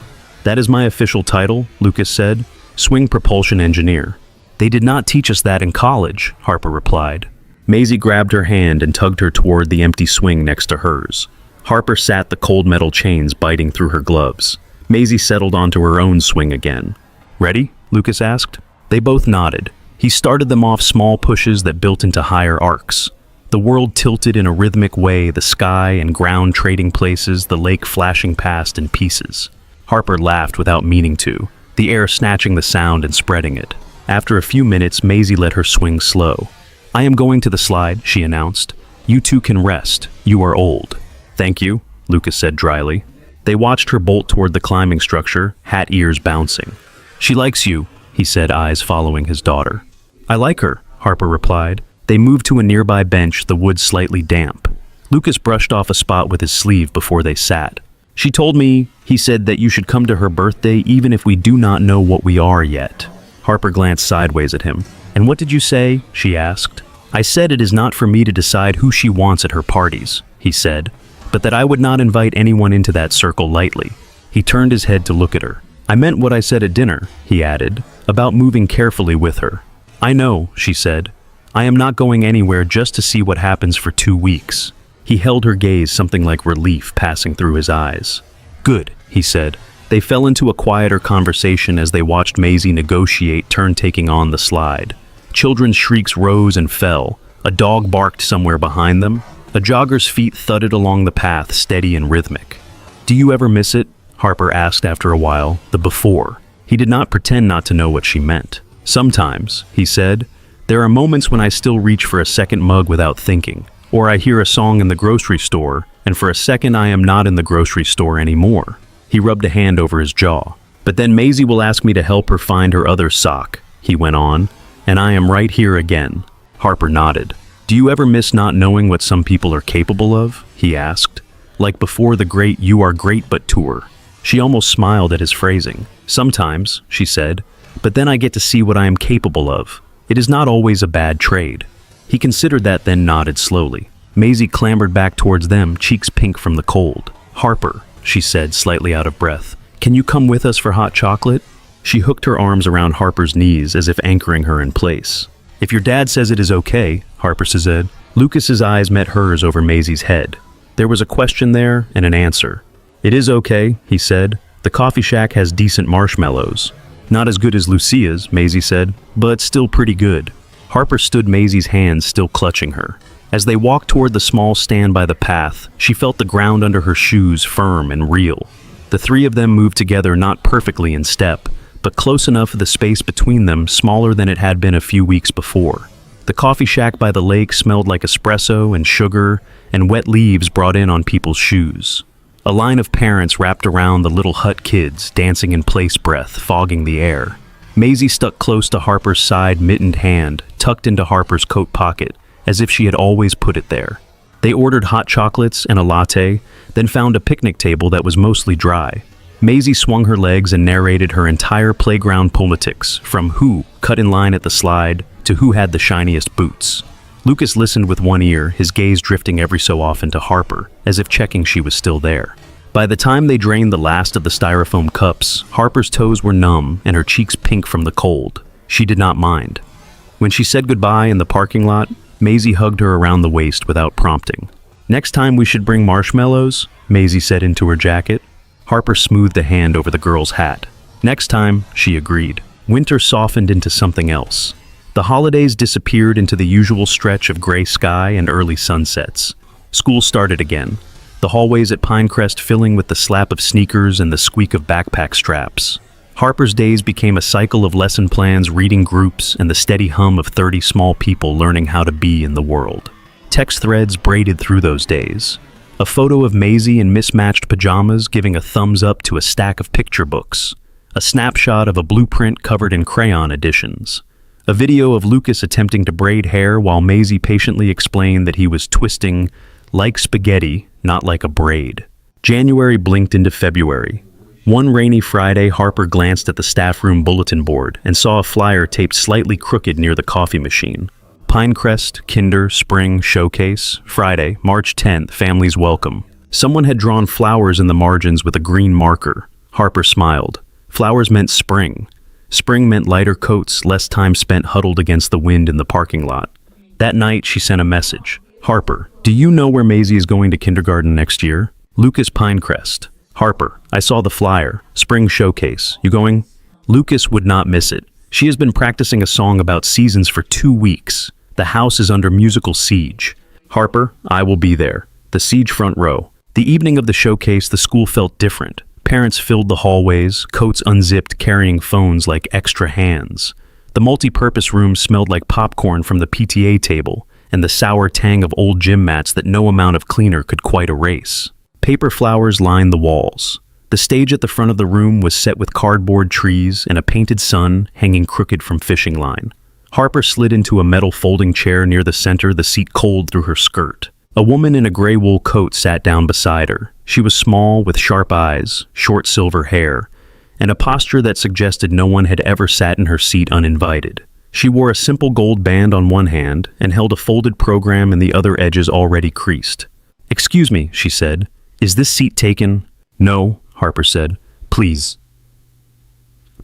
"That is my official title," Lucas said. "Swing propulsion engineer." "They did not teach us that in college," Harper replied. Maisie grabbed her hand and tugged her toward the empty swing next to hers. Harper sat, the cold metal chains biting through her gloves. Maisie settled onto her own swing again. "Ready?" Lucas asked. They both nodded. He started them off, small pushes that built into higher arcs. The world tilted in a rhythmic way, the sky and ground trading places, the lake flashing past in pieces. Harper laughed without meaning to, the air snatching the sound and spreading it. After a few minutes, Maisie let her swing slow. "I am going to the slide," she announced. "You two can rest. You are old." "Thank you," Lucas said dryly. They watched her bolt toward the climbing structure, hat ears bouncing. "She likes you," he said, eyes following his daughter. "I like her," Harper replied. They moved to a nearby bench, the wood slightly damp. Lucas brushed off a spot with his sleeve before they sat. "She told me," he said, "that you should come to her birthday even if we do not know what we are yet." Harper glanced sideways at him. "And what did you say?" she asked. "I said it is not for me to decide who she wants at her parties," he said, "but that I would not invite anyone into that circle lightly." He turned his head to look at her. "I meant what I said at dinner," he added, "about moving carefully with her." "I know," she said. "I am not going anywhere just to see what happens for 2 weeks." He held her gaze, something like relief passing through his eyes. "Good," he said. They fell into a quieter conversation as they watched Maisie negotiate turn-taking on the slide. Children's shrieks rose and fell. A dog barked somewhere behind them. A jogger's feet thudded along the path, steady and rhythmic. "Do you ever miss it?" Harper asked after a while, the before. He did not pretend not to know what she meant. "Sometimes," he said. "There are moments when I still reach for a second mug without thinking. Or I hear a song in the grocery store, and for a second I am not in the grocery store anymore." He rubbed a hand over his jaw. "But then Maisie will ask me to help her find her other sock," he went on, "and I am right here again." Harper nodded. "Do you ever miss not knowing what some people are capable of?" he asked. "Like before the great You Are Great But tour." She almost smiled at his phrasing. "Sometimes," she said, "but then I get to see what I am capable of. It is not always a bad trade." He considered that, then nodded slowly. Maisie clambered back towards them, cheeks pink from the cold. "Harper," she said, slightly out of breath, "can you come with us for hot chocolate?" She hooked her arms around Harper's knees as if anchoring her in place. "If your dad says it is okay," Harper said. Lucas's eyes met hers over Maisie's head. There was a question there and an answer. "It is okay," he said. "The coffee shack has decent marshmallows." "Not as good as Lucia's," Maisie said, "but still pretty good." Harper stood, Maisie's hands still clutching her. As they walked toward the small stand by the path, she felt the ground under her shoes firm and real. The three of them moved together, not perfectly in step, but close enough for the space between them, smaller than it had been a few weeks before. The coffee shack by the lake smelled like espresso and sugar and wet leaves brought in on people's shoes. A line of parents wrapped around the little hut kids, dancing in place breath, fogging the air. Maisie stuck close to Harper's side, mittened hand, tucked into Harper's coat pocket, as if she had always put it there. They ordered hot chocolates and a latte, then found a picnic table that was mostly dry. Maisie swung her legs and narrated her entire playground politics, from who cut in line at the slide to who had the shiniest boots. Lucas listened with one ear, his gaze drifting every so often to Harper, as if checking she was still there. By the time they drained the last of the styrofoam cups, Harper's toes were numb and her cheeks pink from the cold. She did not mind. When she said goodbye in the parking lot, Maisie hugged her around the waist without prompting. "Next time we should bring marshmallows," Maisie said into her jacket. Harper smoothed a hand over the girl's hat. "Next time," she agreed. Winter softened into something else. The holidays disappeared into the usual stretch of gray sky and early sunsets. School started again, the hallways at Pinecrest filling with the slap of sneakers and the squeak of backpack straps. Harper's days became a cycle of lesson plans, reading groups, and the steady hum of 30 small people learning how to be in the world. Text threads braided through those days. A photo of Maisie in mismatched pajamas giving a thumbs up to a stack of picture books. A snapshot of a blueprint covered in crayon editions. A video of Lucas attempting to braid hair while Maisie patiently explained that he was twisting like spaghetti, not like a braid. January blinked into February. One rainy Friday, Harper glanced at the staff room bulletin board and saw a flyer taped slightly crooked near the coffee machine. Pinecrest, Kinder, Spring, Showcase, Friday, March 10th, families welcome. Someone had drawn flowers in the margins with a green marker. Harper smiled. Flowers meant spring. Spring meant lighter coats, less time spent huddled against the wind in the parking lot. That night, she sent a message. "Harper, do you know where Maisie is going to kindergarten next year?" Lucas, Pinecrest. "Harper, I saw the flyer. Spring Showcase. You going?" Lucas would not miss it. "She has been practicing a song about seasons for 2 weeks. The house is under musical siege." "Harper, I will be there. The siege front row." The evening of the showcase, the school felt different. Parents filled the hallways, coats unzipped, carrying phones like extra hands. The multi-purpose room smelled like popcorn from the PTA table and the sour tang of old gym mats that no amount of cleaner could quite erase. Paper flowers lined the walls. The stage at the front of the room was set with cardboard trees and a painted sun hanging crooked from fishing line. Harper slid into a metal folding chair near the center, the seat cold through her skirt. A woman in a gray wool coat sat down beside her. She was small, with sharp eyes, short silver hair, and a posture that suggested no one had ever sat in her seat uninvited. She wore a simple gold band on one hand and held a folded program in the other, edges already creased. "Excuse me," she said. "Is this seat taken?" "No," Harper said. "Please."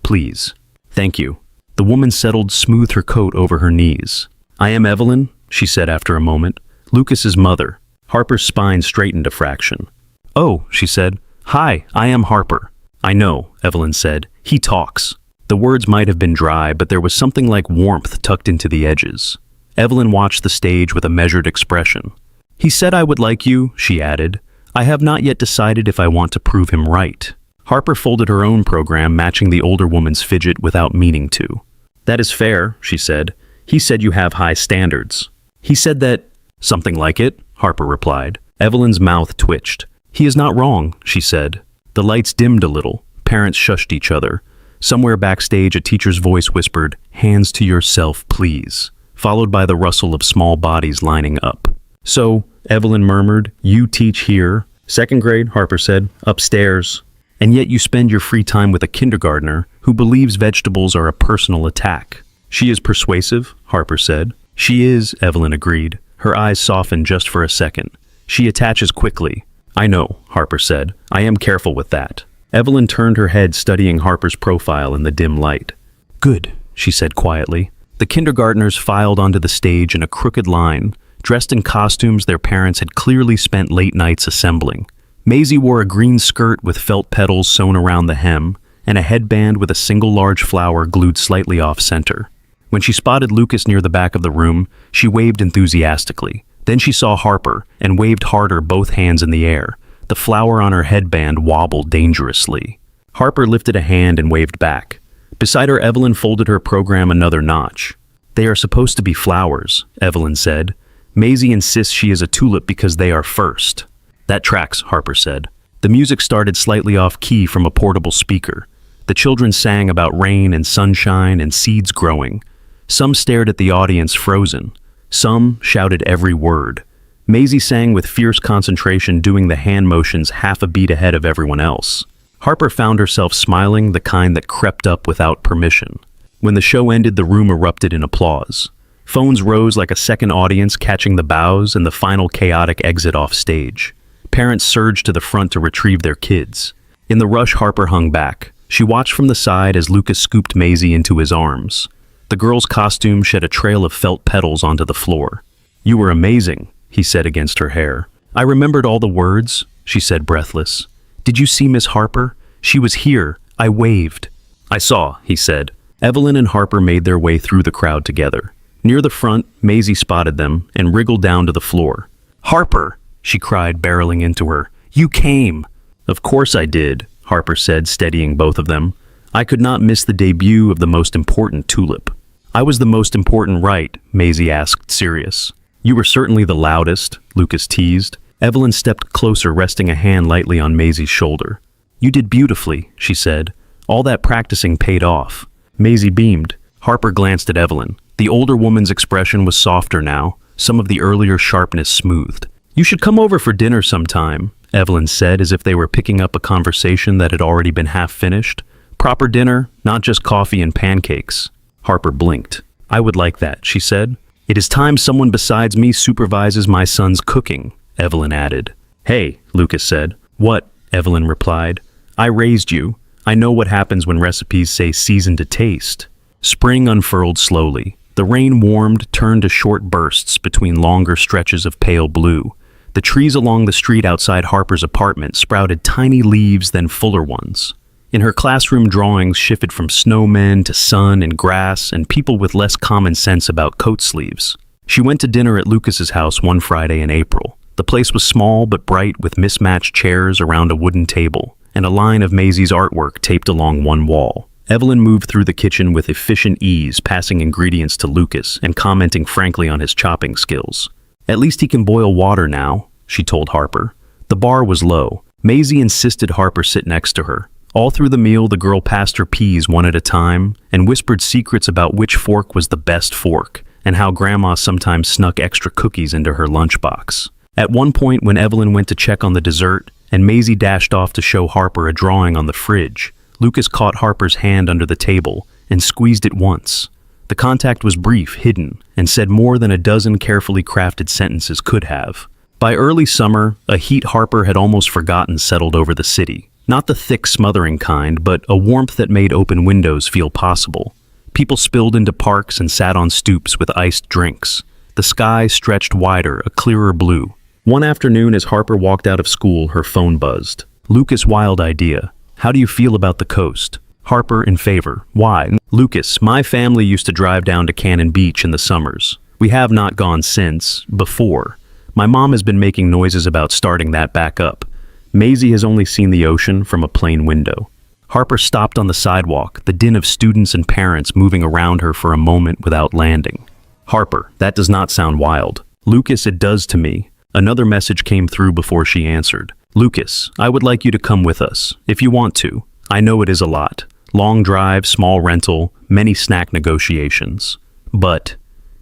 "Please." "Thank you." The woman settled, smoothed her coat over her knees. "I am Evelyn," she said after a moment. "Lucas's mother. Harper's spine straightened a fraction. "Oh," she said. "Hi, I am Harper." "I know," Evelyn said. "He talks." The words might have been dry, but there was something like warmth tucked into the edges. Evelyn watched the stage with a measured expression. "He said I would like you," she added. "I have not yet decided if I want to prove him right." Harper folded her own program, matching the older woman's fidget without meaning to. "That is fair," she said. "He said you have high standards." "He said that—" "Something like it," Harper replied. Evelyn's mouth twitched. "He is not wrong," she said. The lights dimmed a little. Parents shushed each other. Somewhere backstage, a teacher's voice whispered, "Hands to yourself, please," followed by the rustle of small bodies lining up. "So," Evelyn murmured, "you teach here?" "Second grade," Harper said. "Upstairs." "And yet you spend your free time with a kindergartner who believes vegetables are a personal attack." "She is persuasive," Harper said. "She is," Evelyn agreed. Her eyes softened just for a second. "She attaches quickly." "I know," Harper said. "I am careful with that." Evelyn turned her head, studying Harper's profile in the dim light. "Good," she said quietly. The kindergartners filed onto the stage in a crooked line, dressed in costumes their parents had clearly spent late nights assembling. Maisie wore a green skirt with felt petals sewn around the hem, and a headband with a single large flower glued slightly off-center. When she spotted Lucas near the back of the room, she waved enthusiastically. Then she saw Harper and waved harder, both hands in the air. The flower on her headband wobbled dangerously. Harper lifted a hand and waved back. Beside her, Evelyn folded her program another notch. "They are supposed to be flowers," Evelyn said. "Maisie insists she is a tulip because they are first." "That tracks," Harper said. The music started slightly off-key from a portable speaker. The children sang about rain and sunshine and seeds growing. Some stared at the audience frozen. Some shouted every word. Maisie sang with fierce concentration, doing the hand motions half a beat ahead of everyone else. Harper found herself smiling, the kind that crept up without permission. When the show ended, the room erupted in applause. Phones rose like a second audience, catching the bows and the final chaotic exit off stage. Parents surged to the front to retrieve their kids. In the rush, Harper hung back. She watched from the side as Lucas scooped Maisie into his arms. The girl's costume shed a trail of felt petals onto the floor. "You were amazing," he said against her hair. "I remembered all the words," she said, breathless. "Did you see Miss Harper? She was here. I waved." "I saw," he said. Evelyn and Harper made their way through the crowd together. Near the front, Maisie spotted them and wriggled down to the floor. "Harper!" she cried, barreling into her. "You came!" "Of course I did," Harper said, steadying both of them. "I could not miss the debut of the most important tulip." "I was the most important, right?" Maisie asked, serious. "You were certainly the loudest," Lucas teased. Evelyn stepped closer, resting a hand lightly on Maisie's shoulder. "You did beautifully," she said. "All that practicing paid off." Maisie beamed. Harper glanced at Evelyn. The older woman's expression was softer now, some of the earlier sharpness smoothed. "You should come over for dinner sometime," Evelyn said, as if they were picking up a conversation that had already been half finished. "Proper dinner, not just coffee and pancakes." Harper blinked. "I would like that," she said. "It is time someone besides me supervises my son's cooking," Evelyn added. "Hey," Lucas said. "What?" Evelyn replied. "I raised you. I know what happens when recipes say season to taste." Spring unfurled slowly. The rain warmed, turned to short bursts between longer stretches of pale blue. The trees along the street outside Harper's apartment sprouted tiny leaves, then fuller ones. In her classroom, drawings shifted from snowmen to sun and grass and people with less common sense about coat sleeves. She went to dinner at Lucas's house one Friday in April. The place was small but bright, with mismatched chairs around a wooden table and a line of Maisie's artwork taped along one wall. Evelyn moved through the kitchen with efficient ease, passing ingredients to Lucas and commenting frankly on his chopping skills. "At least he can boil water now," she told Harper. The bar was low. Maisie insisted Harper sit next to her. All through the meal, the girl passed her peas one at a time and whispered secrets about which fork was the best fork and how Grandma sometimes snuck extra cookies into her lunchbox. At one point, when Evelyn went to check on the dessert and Maisie dashed off to show Harper a drawing on the fridge, Lucas caught Harper's hand under the table and squeezed it once. The contact was brief, hidden, and said more than a dozen carefully crafted sentences could have. By early summer, a heat Harper had almost forgotten settled over the city. Not the thick, smothering kind, but a warmth that made open windows feel possible. People spilled into parks and sat on stoops with iced drinks. The sky stretched wider, a clearer blue. One afternoon as Harper walked out of school, her phone buzzed. Lucas, wild idea. How do you feel about the coast? Harper, in favor. Why? Lucas, my family used to drive down to Cannon Beach in the summers. We have not gone since, before. My mom has been making noises about starting that back up. Maisie has only seen the ocean from a plane window. Harper stopped on the sidewalk, the din of students and parents moving around her for a moment without landing. Harper, that does not sound wild. Lucas, it does to me. Another message came through before she answered. Lucas, I would like you to come with us, if you want to. I know it is a lot. Long drive, small rental, many snack negotiations. But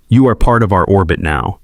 you are part of our orbit now.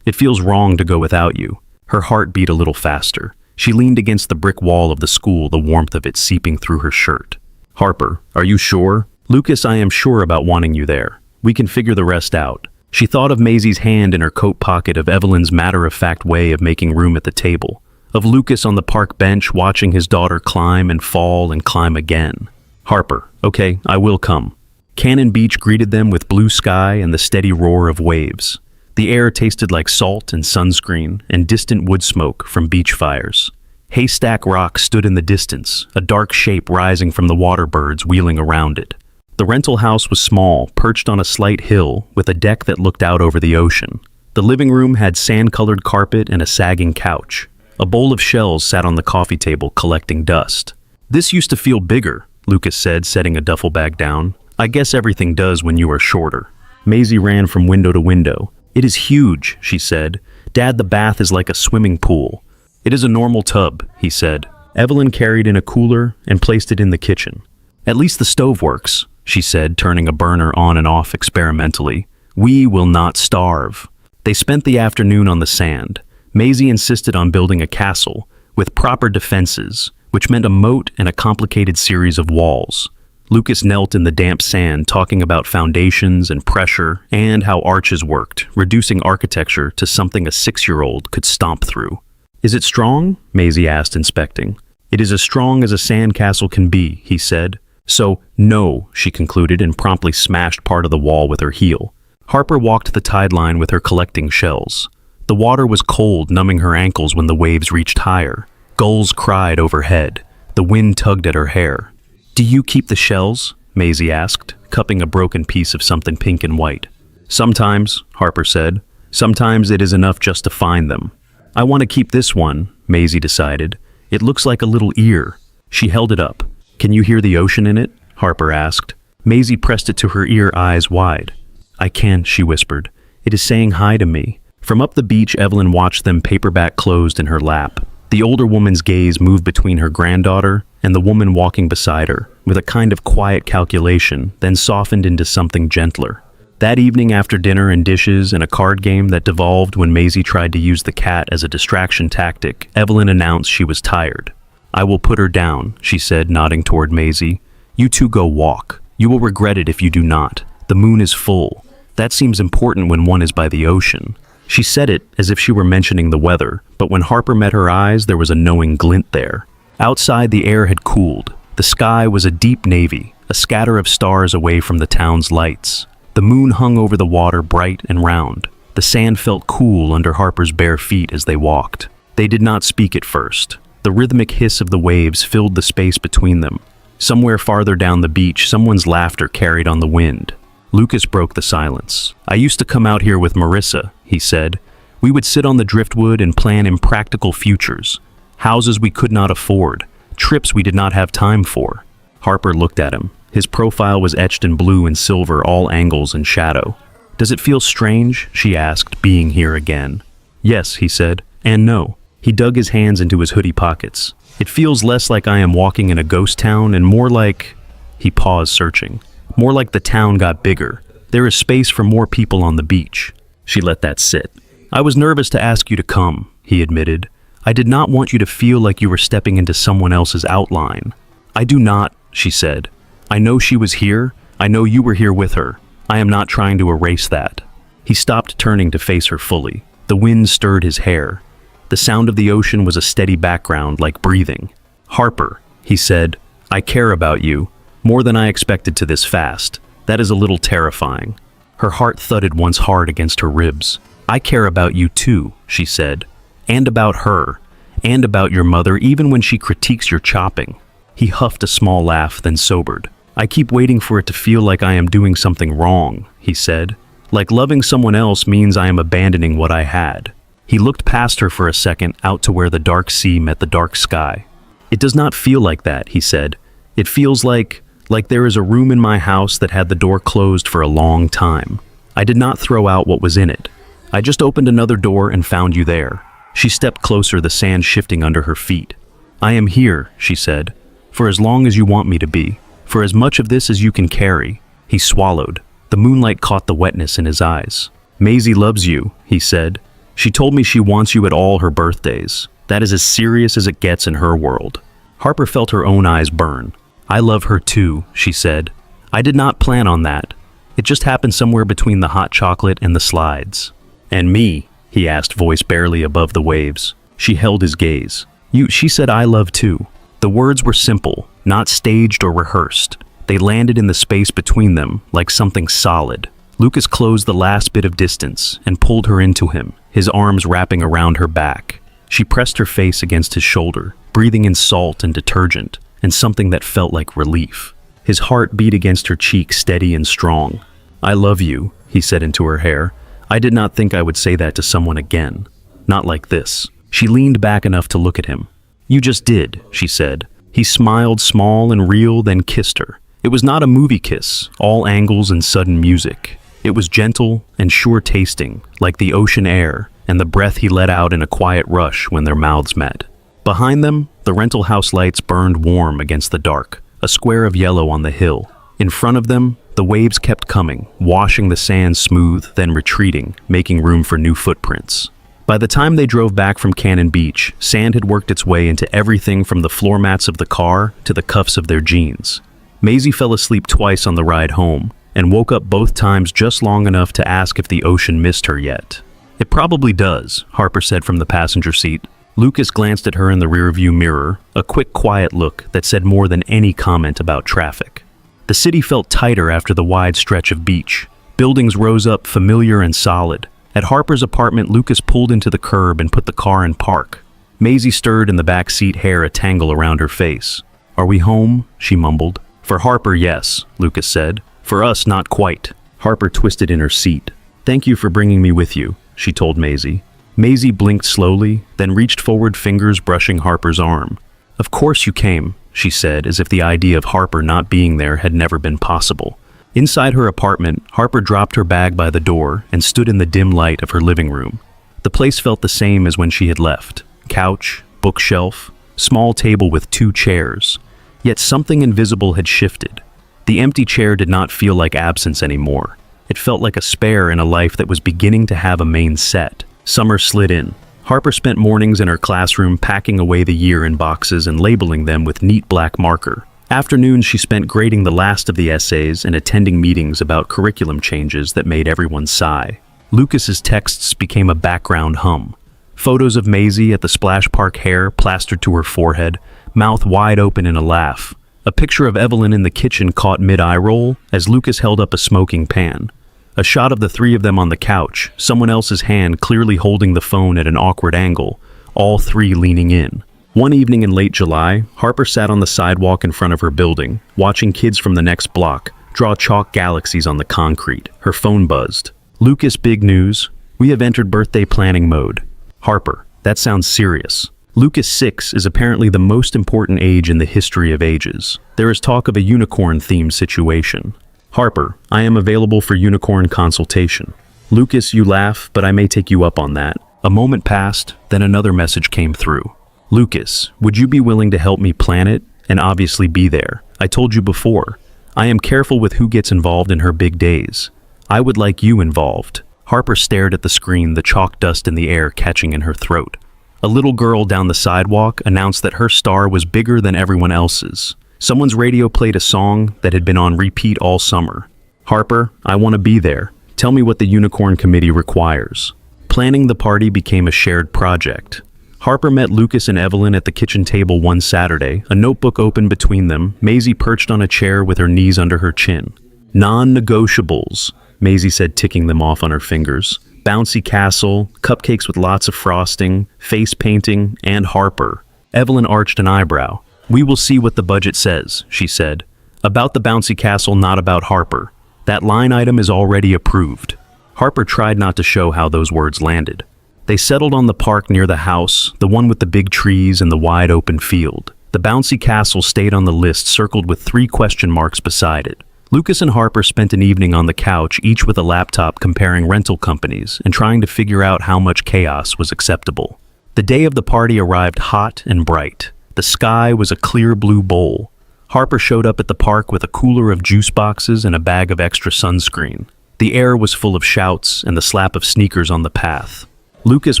It feels wrong to go without you. Her heart beat a little faster. She leaned against the brick wall of the school, the warmth of it seeping through her shirt. Harper, are you sure? Lucas, I am sure about wanting you there. We can figure the rest out. She thought of Maisie's hand in her coat pocket, of Evelyn's matter-of-fact way of making room at the table, of Lucas on the park bench watching his daughter climb and fall and climb again. Harper, okay, I will come. Cannon Beach greeted them with blue sky and the steady roar of waves. The air tasted like salt and sunscreen and distant wood smoke from beach fires. Haystack Rock stood in the distance, a dark shape rising from the water birds wheeling around it. The rental house was small, perched on a slight hill with a deck that looked out over the ocean. The living room had sand-colored carpet and a sagging couch. A bowl of shells sat on the coffee table collecting dust. This used to feel bigger, Lucas said, setting a duffel bag down. I guess everything does when you are shorter. Maisie ran from window to window. It is huge, she said. Dad, the bath is like a swimming pool. It is a normal tub, he said. Evelyn carried in a cooler and placed it in the kitchen. At least the stove works, she said, turning a burner on and off experimentally. We will not starve. They spent the afternoon on the sand. Maisie insisted on building a castle with proper defenses, which meant a moat and a complicated series of walls. Lucas knelt in the damp sand, talking about foundations and pressure and how arches worked, reducing architecture to something a 6-year-old could stomp through. Is it strong? Maisie asked, inspecting. It is as strong as a sandcastle can be, he said. So, no, she concluded, and promptly smashed part of the wall with her heel. Harper walked the tide line with her collecting shells. The water was cold, numbing her ankles when the waves reached higher. Gulls cried overhead. The wind tugged at her hair. Do you keep the shells? Maisie asked, cupping a broken piece of something pink and white. Sometimes, Harper said. Sometimes it is enough just to find them. I want to keep this one, Maisie decided. It looks like a little ear. She held it up. Can you hear the ocean in it? Harper asked. Maisie pressed it to her ear, eyes wide. I can, she whispered. It is saying hi to me. From up the beach, Evelyn watched them, paperback closed in her lap. The older woman's gaze moved between her granddaughter and the woman walking beside her, with a kind of quiet calculation, then softened into something gentler. That evening, after dinner and dishes and a card game that devolved when Maisie tried to use the cat as a distraction tactic, Evelyn announced she was tired. I will put her down, she said, nodding toward Maisie. You two go walk. You will regret it if you do not. The moon is full. That seems important when one is by the ocean. She said it as if she were mentioning the weather, but when Harper met her eyes, there was a knowing glint there. Outside, the air had cooled. The sky was a deep navy, a scatter of stars away from the town's lights. The moon hung over the water, bright and round. The sand felt cool under Harper's bare feet as they walked. They did not speak at first. The rhythmic hiss of the waves filled the space between them. Somewhere farther down the beach, someone's laughter carried on the wind. Lucas broke the silence. I used to come out here with Marissa, he said. We would sit on the driftwood and plan impractical futures. Houses we could not afford. Trips we did not have time for. Harper looked at him. His profile was etched in blue and silver, all angles and shadow. Does it feel strange? She asked, being here again. Yes, he said, and no. He dug his hands into his hoodie pockets. It feels less like I am walking in a ghost town and more like... He paused, searching. More like the town got bigger. There is space for more people on the beach. She let that sit. I was nervous to ask you to come, he admitted. I did not want you to feel like you were stepping into someone else's outline. I do not, she said. I know she was here. I know you were here with her. I am not trying to erase that. He stopped, turning to face her fully. The wind stirred his hair. The sound of the ocean was a steady background, like breathing. Harper, he said, I care about you, more than I expected to this fast. That is a little terrifying. Her heart thudded once hard against her ribs. I care about you too, she said. And about her. And about your mother, even when she critiques your chopping. He huffed a small laugh, then sobered. I keep waiting for it to feel like I am doing something wrong, he said. Like loving someone else means I am abandoning what I had. He looked past her for a second, out to where the dark sea met the dark sky. It does not feel like that, he said. It feels like there is a room in my house that had the door closed for a long time. I did not throw out what was in it. I just opened another door and found you there. She stepped closer, the sand shifting under her feet. I am here, she said, for as long as you want me to be, for as much of this as you can carry. He swallowed. The moonlight caught the wetness in his eyes. Maisie loves you, he said. She told me she wants you at all her birthdays. That is as serious as it gets in her world. Harper felt her own eyes burn. I love her too, she said. I did not plan on that. It just happened somewhere between the hot chocolate and the slides. And me? He asked, voice barely above the waves. She held his gaze. She said I love too. The words were simple, not staged or rehearsed. They landed in the space between them like something solid. Lucas closed the last bit of distance and pulled her into him, his arms wrapping around her back. She pressed her face against his shoulder, breathing in salt and detergent, and something that felt like relief. His heart beat against her cheek, steady and strong. I love you, he said into her hair. I did not think I would say that to someone again. Not like this. She leaned back enough to look at him. You just did, she said. He smiled, small and real, then kissed her. It was not a movie kiss, all angles and sudden music. It was gentle and sure-tasting, like the ocean air and the breath he let out in a quiet rush when their mouths met. Behind them, the rental house lights burned warm against the dark, a square of yellow on the hill. In front of them, the waves kept coming, washing the sand smooth, then retreating, making room for new footprints. By the time they drove back from Cannon Beach, sand had worked its way into everything from the floor mats of the car to the cuffs of their jeans. Maisie fell asleep twice on the ride home, and woke up both times just long enough to ask if the ocean missed her yet. It probably does, Harper said from the passenger seat. Lucas glanced at her in the rearview mirror, a quick, quiet look that said more than any comment about traffic. The city felt tighter after the wide stretch of beach. Buildings rose up, familiar and solid. At Harper's apartment, Lucas pulled into the curb and put the car in park. Maisie stirred in the back seat, hair a tangle around her face. Are we home? She mumbled. For Harper, yes, Lucas said. For us, not quite. Harper twisted in her seat. Thank you for bringing me with you, she told Maisie. Maisie blinked slowly, then reached forward, fingers brushing Harper's arm. Of course you came, she said, as if the idea of Harper not being there had never been possible. Inside her apartment, Harper dropped her bag by the door and stood in the dim light of her living room. The place felt the same as when she had left. Couch, bookshelf, small table with 2 chairs. Yet something invisible had shifted. The empty chair did not feel like absence anymore. It felt like a spare in a life that was beginning to have a main set. Summer slid in. Harper spent mornings in her classroom packing away the year in boxes and labeling them with neat black marker. Afternoons she spent grading the last of the essays and attending meetings about curriculum changes that made everyone sigh. Lucas's texts became a background hum. Photos of Maisie at the splash park, hair plastered to her forehead, mouth wide open in a laugh. A picture of Evelyn in the kitchen caught mid-eye roll as Lucas held up a smoking pan. A shot of the 3 of them on the couch, someone else's hand clearly holding the phone at an awkward angle, all 3 leaning in. One evening in late July, Harper sat on the sidewalk in front of her building, watching kids from the next block draw chalk galaxies on the concrete. Her phone buzzed. Lucas, big news. We have entered birthday planning mode. Harper, that sounds serious. Lucas 6 is apparently the most important age in the history of ages. There is talk of a unicorn-themed situation. Harper, I am available for unicorn consultation. Lucas, you laugh, but I may take you up on that. A moment passed, then another message came through. Lucas, would you be willing to help me plan it and obviously be there? I told you before. I am careful with who gets involved in her big days. I would like you involved. Harper stared at the screen, the chalk dust in the air catching in her throat. A little girl down the sidewalk announced that her star was bigger than everyone else's. Someone's radio played a song that had been on repeat all summer. Harper, I want to be there. Tell me what the Unicorn Committee requires. Planning the party became a shared project. Harper met Lucas and Evelyn at the kitchen table one Saturday, a notebook open between them, Maisie perched on a chair with her knees under her chin. Non-negotiables, Maisie said, ticking them off on her fingers. bouncy castle, cupcakes with lots of frosting, face painting, and Harper. Evelyn arched an eyebrow. "We will see what the budget says," she said. "About the bouncy castle, not about Harper. That line item is already approved." Harper tried not to show how those words landed. They settled on the park near the house, the one with the big trees and the wide open field. The bouncy castle stayed on the list, circled with 3 question marks beside it. Lucas and Harper spent an evening on the couch, each with a laptop, comparing rental companies and trying to figure out how much chaos was acceptable. The day of the party arrived hot and bright. The sky was a clear blue bowl. Harper showed up at the park with a cooler of juice boxes and a bag of extra sunscreen. The air was full of shouts and the slap of sneakers on the path. Lucas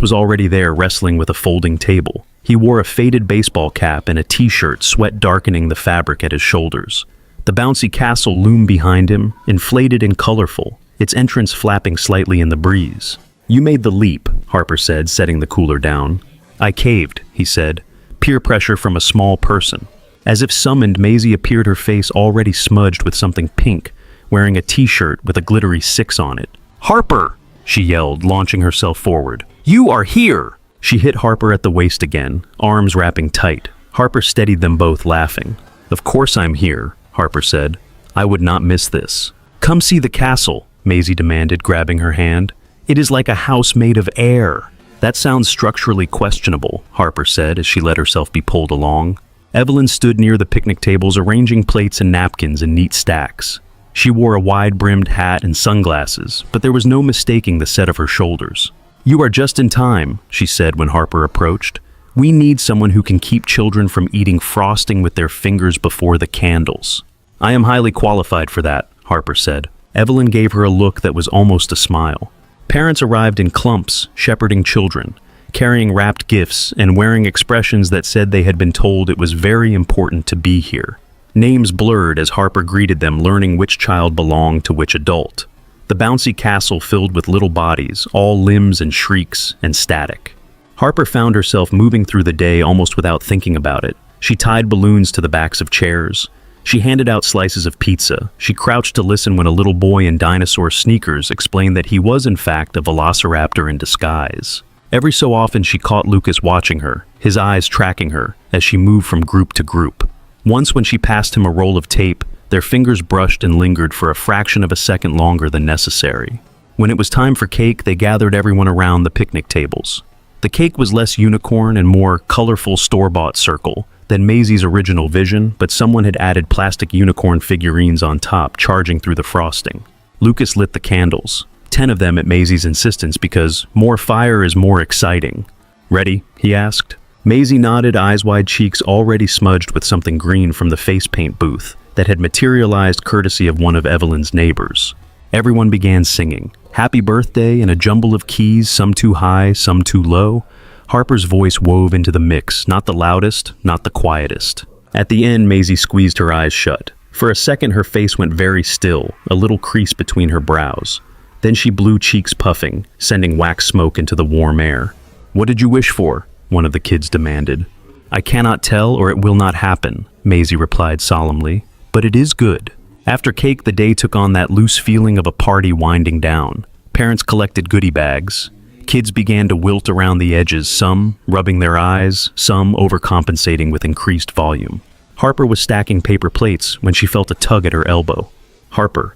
was already there, wrestling with a folding table. He wore a faded baseball cap and a t-shirt, sweat darkening the fabric at his shoulders. The bouncy castle loomed behind him, inflated and colorful, its entrance flapping slightly in the breeze. "You made the leap," Harper said, setting the cooler down. "I caved," he said. Peer pressure from a small person. As if summoned, Maisie appeared, her face already smudged with something pink, wearing a t-shirt with a glittery 6 on it. "Harper!" she yelled, launching herself forward. "You are here!" She hit Harper at the waist again, arms wrapping tight. Harper steadied them both, laughing. "Of course I'm here," Harper said. "I would not miss this." "Come see the castle," Maisie demanded, grabbing her hand. "It is like a house made of air." "That sounds structurally questionable," Harper said as she let herself be pulled along. Evelyn stood near the picnic tables, arranging plates and napkins in neat stacks. She wore a wide-brimmed hat and sunglasses, but there was no mistaking the set of her shoulders. "You are just in time," she said when Harper approached. "We need someone who can keep children from eating frosting with their fingers before the candles." "I am highly qualified for that," Harper said. Evelyn gave her a look that was almost a smile. Parents arrived in clumps, shepherding children, carrying wrapped gifts and wearing expressions that said they had been told it was very important to be here. Names blurred as Harper greeted them, learning which child belonged to which adult. The bouncy castle filled with little bodies, all limbs and shrieks and static. Harper found herself moving through the day almost without thinking about it. She tied balloons to the backs of chairs. She handed out slices of pizza. She crouched to listen when a little boy in dinosaur sneakers explained that he was in fact a velociraptor in disguise. Every so often she caught Lucas watching her, his eyes tracking her as she moved from group to group. Once when she passed him a roll of tape, their fingers brushed and lingered for a fraction of a second longer than necessary. When it was time for cake, they gathered everyone around the picnic tables. The cake was less unicorn and more colorful store-bought circle than Maisie's original vision, but someone had added plastic unicorn figurines on top, charging through the frosting. Lucas lit the candles, 10 of them at Maisie's insistence, because more fire is more exciting. "Ready?" he asked. Maisie nodded, eyes wide, cheeks already smudged with something green from the face paint booth that had materialized courtesy of one of Evelyn's neighbors. Everyone began singing "Happy Birthday" in a jumble of keys, some too high, some too low. Harper's voice wove into the mix, not the loudest, not the quietest. At the end, Maisie squeezed her eyes shut. For a second, her face went very still, a little crease between her brows. Then she blew, cheeks puffing, sending wax smoke into the warm air. "What did you wish for?" one of the kids demanded. "I cannot tell, or it will not happen," Maisie replied solemnly. "But it is good." After cake, the day took on that loose feeling of a party winding down. Parents collected goodie bags. Kids began to wilt around the edges, some rubbing their eyes, some overcompensating with increased volume. Harper was stacking paper plates when she felt a tug at her elbow. "Harper,"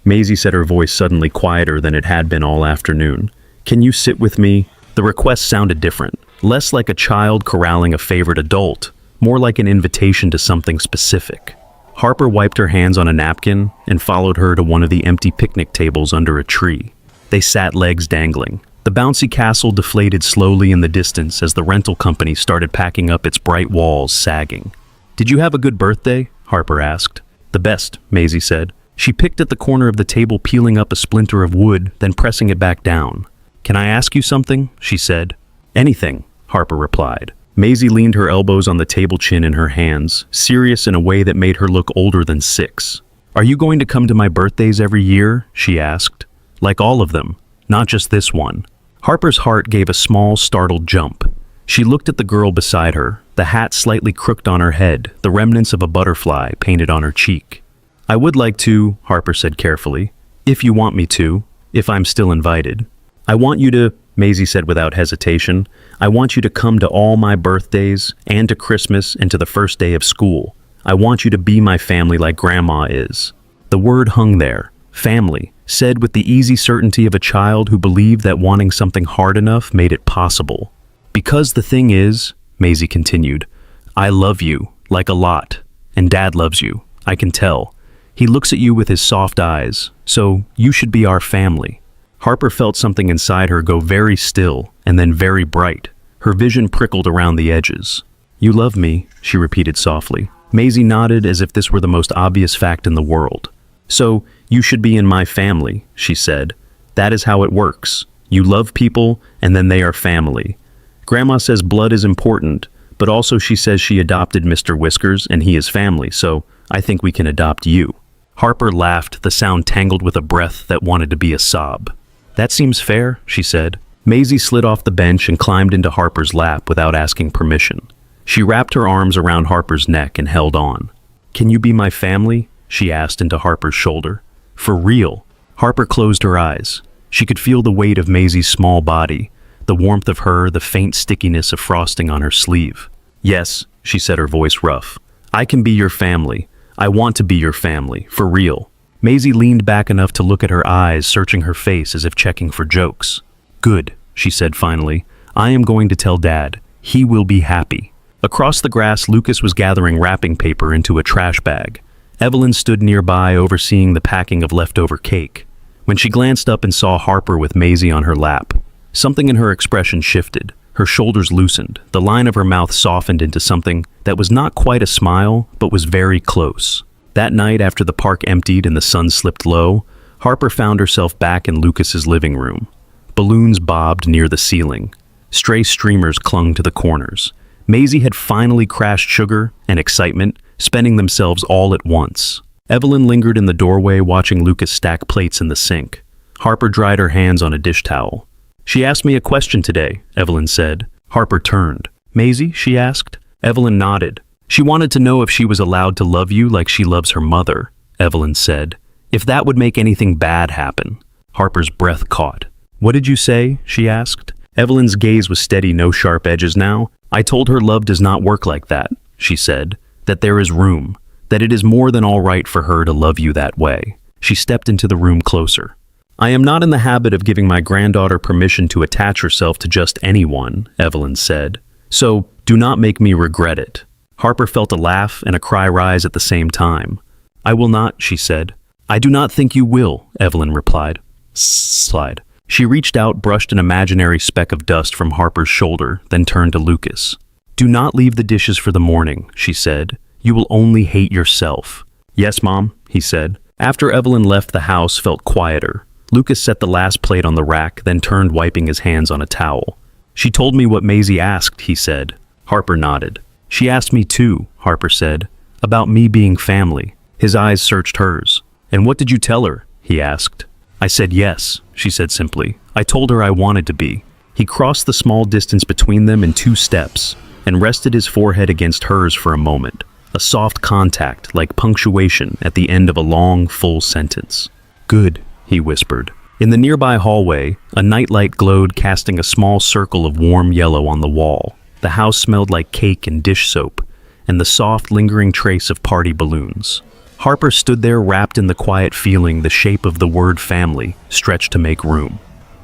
Maisie said, her voice suddenly quieter than it had been all afternoon. "Can you sit with me?" The request sounded different, less like a child corralling a favorite adult, more like an invitation to something specific. Harper wiped her hands on a napkin and followed her to one of the empty picnic tables under a tree. They sat, legs dangling. The bouncy castle deflated slowly in the distance as the rental company started packing up, its bright walls sagging. "Did you have a good birthday?" Harper asked. "The best," Maisie said. She picked at the corner of the table, peeling up a splinter of wood, then pressing it back down. "Can I ask you something?" she said. "Anything," Harper replied. Maisie leaned her elbows on the table, chin in her hands, serious in a way that made her look older than 6. "Are you going to come to my birthdays every year?" she asked. "Like all of them, not just this one." Harper's heart gave a small, startled jump. She looked at the girl beside her, the hat slightly crooked on her head, the remnants of a butterfly painted on her cheek. "I would like to," Harper said carefully. "If you want me to, if I'm still invited." I want you to, Maisie said without hesitation, I want you to come to all my birthdays and to Christmas and to the first day of school. I want you to be my family like Grandma is. The word hung there, family, said with the easy certainty of a child who believed that wanting something hard enough made it possible. Because the thing is, Maisie continued, I love you, like a lot, and Dad loves you, I can tell. He looks at you with his soft eyes, so you should be our family. Harper felt something inside her go very still and then very bright. Her vision prickled around the edges. You love me, she repeated softly. Maisie nodded as if this were the most obvious fact in the world. So, you should be in my family, she said. That is how it works. You love people, and then they are family. Grandma says blood is important, but also she says she adopted Mr. Whiskers and he is family, so I think we can adopt you. Harper laughed, the sound tangled with a breath that wanted to be a sob. That seems fair, she said. Maisie slid off the bench and climbed into Harper's lap without asking permission. She wrapped her arms around Harper's neck and held on. Can you be my family? She asked into Harper's shoulder. For real? Harper closed her eyes. She could feel the weight of Maisie's small body, the warmth of her, the faint stickiness of frosting on her sleeve. Yes, she said, her voice rough. I can be your family. I want to be your family, for real. Maisie leaned back enough to look at her eyes, searching her face as if checking for jokes. Good, she said finally. I am going to tell Dad. He will be happy. Across the grass, Lucas was gathering wrapping paper into a trash bag. Evelyn stood nearby, overseeing the packing of leftover cake. When she glanced up and saw Harper with Maisie on her lap, something in her expression shifted. Her shoulders loosened. The line of her mouth softened into something that was not quite a smile, but was very close. That night, after the park emptied and the sun slipped low, Harper found herself back in Lucas's living room. Balloons bobbed near the ceiling. Stray streamers clung to the corners. Maisie had finally crashed sugar and excitement, spending themselves all at once. Evelyn lingered in the doorway, watching Lucas stack plates in the sink. Harper dried her hands on a dish towel. She asked me a question today, Evelyn said. Harper turned. Maisie, she asked. Evelyn nodded. She wanted to know if she was allowed to love you like she loves her mother, Evelyn said. If that would make anything bad happen. Harper's breath caught. What did you say? She asked. Evelyn's gaze was steady, no sharp edges now. I told her love does not work like that, she said. That there is room. That it is more than all right for her to love you that way. She stepped into the room closer. I am not in the habit of giving my granddaughter permission to attach herself to just anyone, Evelyn said. So, do not make me regret it. Harper felt a laugh and a cry rise at the same time. I will not, she said. I do not think you will, Evelyn replied. Slide. She reached out, brushed an imaginary speck of dust from Harper's shoulder, then turned to Lucas. Do not leave the dishes for the morning, she said. You will only hate yourself. Yes, Mom, he said. After Evelyn left, the house felt quieter. Lucas set the last plate on the rack, then turned, wiping his hands on a towel. She told me what Maisie asked, he said. Harper nodded. She asked me too, Harper said, about me being family. His eyes searched hers. And what did you tell her? He asked. I said yes, she said simply. I told her I wanted to be. He crossed the small distance between them in 2 steps and rested his forehead against hers for a moment. A soft contact, like punctuation at the end of a long, full sentence. Good, he whispered. In the nearby hallway, a nightlight glowed, casting a small circle of warm yellow on the wall. The house smelled like cake and dish soap, and the soft, lingering trace of party balloons. Harper stood there, wrapped in the quiet feeling, the shape of the word family stretched to make room.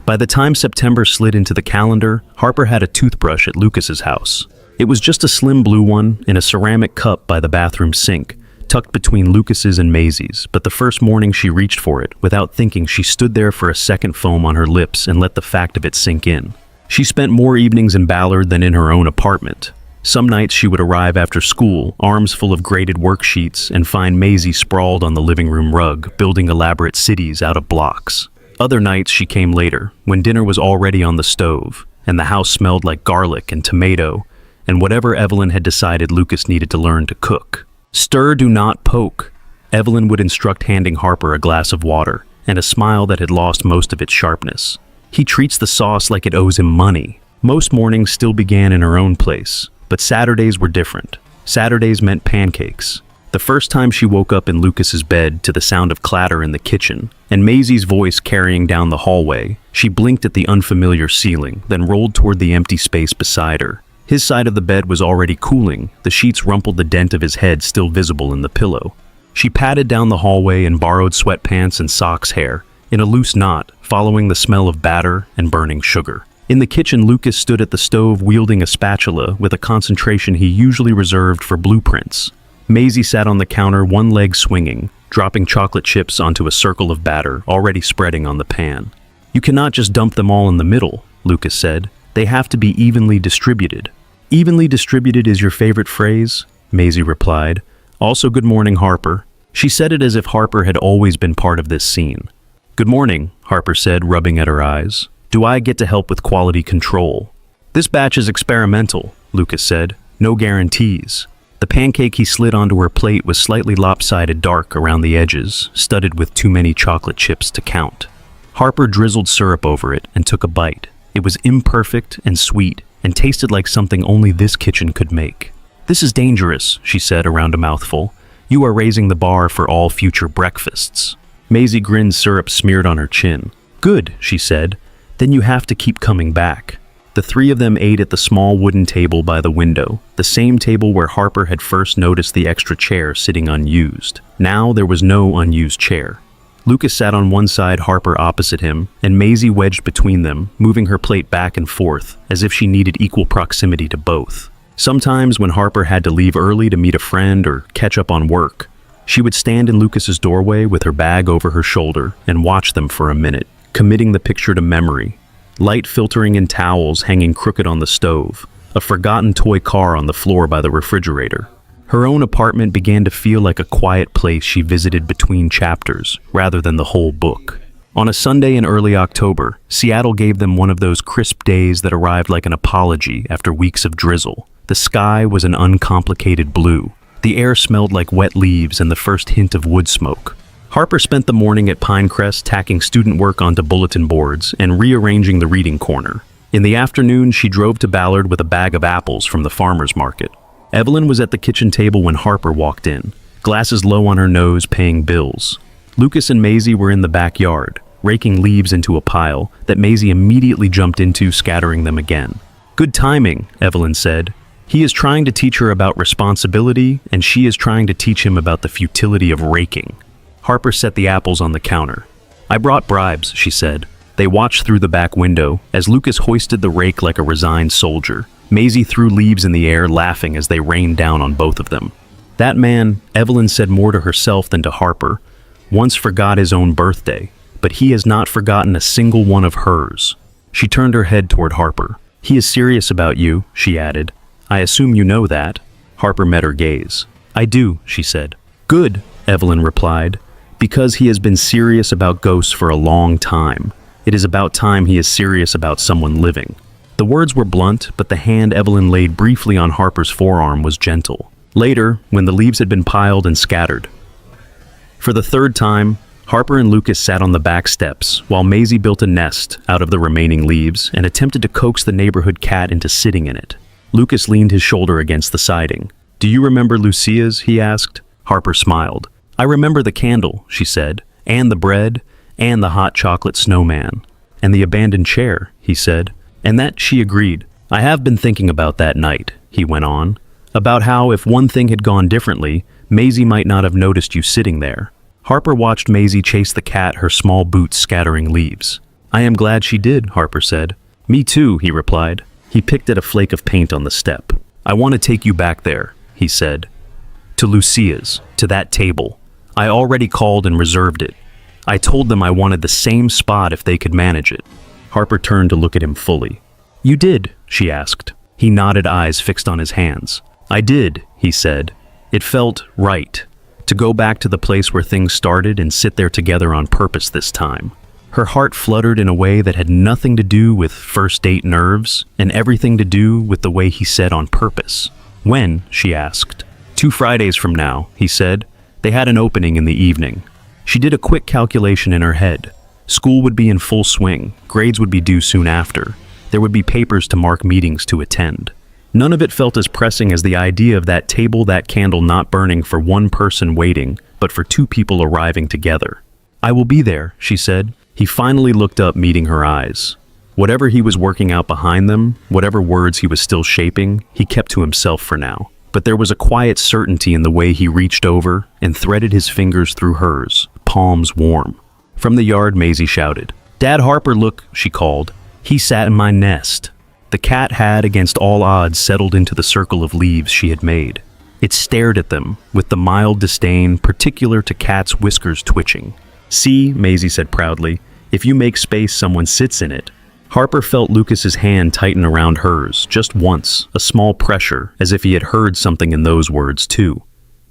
By the time September slid into the calendar, Harper had a toothbrush at Lucas's house. It was just a slim blue one in a ceramic cup by the bathroom sink, tucked between Lucas's and Maisie's, but the first morning she reached for it, without thinking, she stood there for a second, foam on her lips, and let the fact of it sink in. She spent more evenings in Ballard than in her own apartment. Some nights she would arrive after school, arms full of graded worksheets, and find Maisie sprawled on the living room rug, building elaborate cities out of blocks. Other nights she came later, when dinner was already on the stove, and the house smelled like garlic and tomato, and whatever Evelyn had decided Lucas needed to learn to cook. Stir, do not poke, Evelyn would instruct, handing Harper a glass of water, and a smile that had lost most of its sharpness. He treats the sauce like it owes him money. Most mornings still began in her own place, but Saturdays were different. Saturdays meant pancakes. The first time she woke up in Lucas's bed to the sound of clatter in the kitchen, and Maisie's voice carrying down the hallway, she blinked at the unfamiliar ceiling, then rolled toward the empty space beside her. His side of the bed was already cooling, the sheets rumpled the dent of his head still visible in the pillow. She padded down the hallway in borrowed sweatpants and socks hair, in a loose knot, following the smell of batter and burning sugar. In the kitchen, Lucas stood at the stove wielding a spatula with a concentration he usually reserved for blueprints. Maisie sat on the counter, one leg swinging, dropping chocolate chips onto a circle of batter already spreading on the pan. "You cannot just dump them all in the middle," Lucas said. "They have to be evenly distributed." "Evenly distributed is your favorite phrase?" Maisie replied. "Also, good morning, Harper." She said it as if Harper had always been part of this scene. "Good morning," Harper said, rubbing at her eyes. "Do I get to help with quality control?" "This batch is experimental," Lucas said. "No guarantees." The pancake he slid onto her plate was slightly lopsided dark around the edges, studded with too many chocolate chips to count. Harper drizzled syrup over it and took a bite. It was imperfect and sweet, and tasted like something only this kitchen could make. "This is dangerous," she said around a mouthful. "You are raising the bar for all future breakfasts." Maisie grinned, syrup smeared on her chin. "Good," she said. "Then you have to keep coming back." The three of them ate at the small wooden table by the window, the same table where Harper had first noticed the extra chair sitting unused. Now there was no unused chair. Lucas sat on one side, Harper opposite him, and Maisie wedged between them, moving her plate back and forth, as if she needed equal proximity to both. Sometimes when Harper had to leave early to meet a friend or catch up on work, she would stand in Lucas's doorway with her bag over her shoulder and watch them for a minute, committing the picture to memory. Light filtering in towels hanging crooked on the stove, a forgotten toy car on the floor by the refrigerator. Her own apartment began to feel like a quiet place she visited between chapters, rather than the whole book. On a Sunday in early October, Seattle gave them one of those crisp days that arrived like an apology after weeks of drizzle. The sky was an uncomplicated blue. The air smelled like wet leaves and the first hint of wood smoke. Harper spent the morning at Pinecrest tacking student work onto bulletin boards and rearranging the reading corner. In the afternoon, she drove to Ballard with a bag of apples from the farmer's market. Evelyn was at the kitchen table when Harper walked in, glasses low on her nose, paying bills. Lucas and Maisie were in the backyard, raking leaves into a pile that Maisie immediately jumped into, scattering them again. "Good timing," Evelyn said. "He is trying to teach her about responsibility, and she is trying to teach him about the futility of raking." Harper set the apples on the counter. "I brought bribes," she said. They watched through the back window as Lucas hoisted the rake like a resigned soldier. Maisie threw leaves in the air, laughing as they rained down on both of them. "That man," Evelyn said more to herself than to Harper, "once forgot his own birthday, but he has not forgotten a single one of hers." She turned her head toward Harper. "He is serious about you," she added. "I assume you know that." Harper met her gaze. "I do," she said. "Good," Evelyn replied. "Because he has been serious about ghosts for a long time. It is about time he is serious about someone living." The words were blunt, but the hand Evelyn laid briefly on Harper's forearm was gentle. Later, when the leaves had been piled and scattered. For the third time, Harper and Lucas sat on the back steps, while Maisie built a nest out of the remaining leaves and attempted to coax the neighborhood cat into sitting in it. Lucas leaned his shoulder against the siding. "Do you remember Lucia's?" he asked. Harper smiled. "I remember the candle," she said, "and the bread, and the hot chocolate snowman." "And the abandoned chair," he said. "And that," she agreed. "I have been thinking about that night," he went on, "about how if one thing had gone differently, Maisie might not have noticed you sitting there." Harper watched Maisie chase the cat, her small boots scattering leaves. "I am glad she did," Harper said. "Me too," he replied. He picked at a flake of paint on the step. "I want to take you back there," he said. "To Lucia's, to that table. I already called and reserved it. I told them I wanted the same spot if they could manage it." Harper turned to look at him fully. "You did?" she asked. He nodded, eyes fixed on his hands. "I did," he said. "It felt right. To go back to the place where things started and sit there together on purpose this time." Her heart fluttered in a way that had nothing to do with first date nerves and everything to do with the way he said on purpose. "When?" she asked. "2 Fridays from now," he said. They had an opening in the evening. She did a quick calculation in her head. School would be in full swing, grades would be due soon after. There would be papers to mark, meetings to attend. None of it felt as pressing as the idea of that table, that candle not burning for one person waiting, but for two people arriving together. "I will be there," she said. He finally looked up, meeting her eyes. Whatever he was working out behind them, whatever words he was still shaping, he kept to himself for now. But there was a quiet certainty in the way he reached over and threaded his fingers through hers, palms warm. From the yard, Maisie shouted, "Dad Harper, look," she called. "He sat in my nest." The cat had, against all odds, settled into the circle of leaves she had made. It stared at them, with the mild disdain particular to cats' whiskers twitching. "See," Maisie said proudly, "if you make space, someone sits in it." Harper felt Lucas's hand tighten around hers, just once, a small pressure, as if he had heard something in those words too.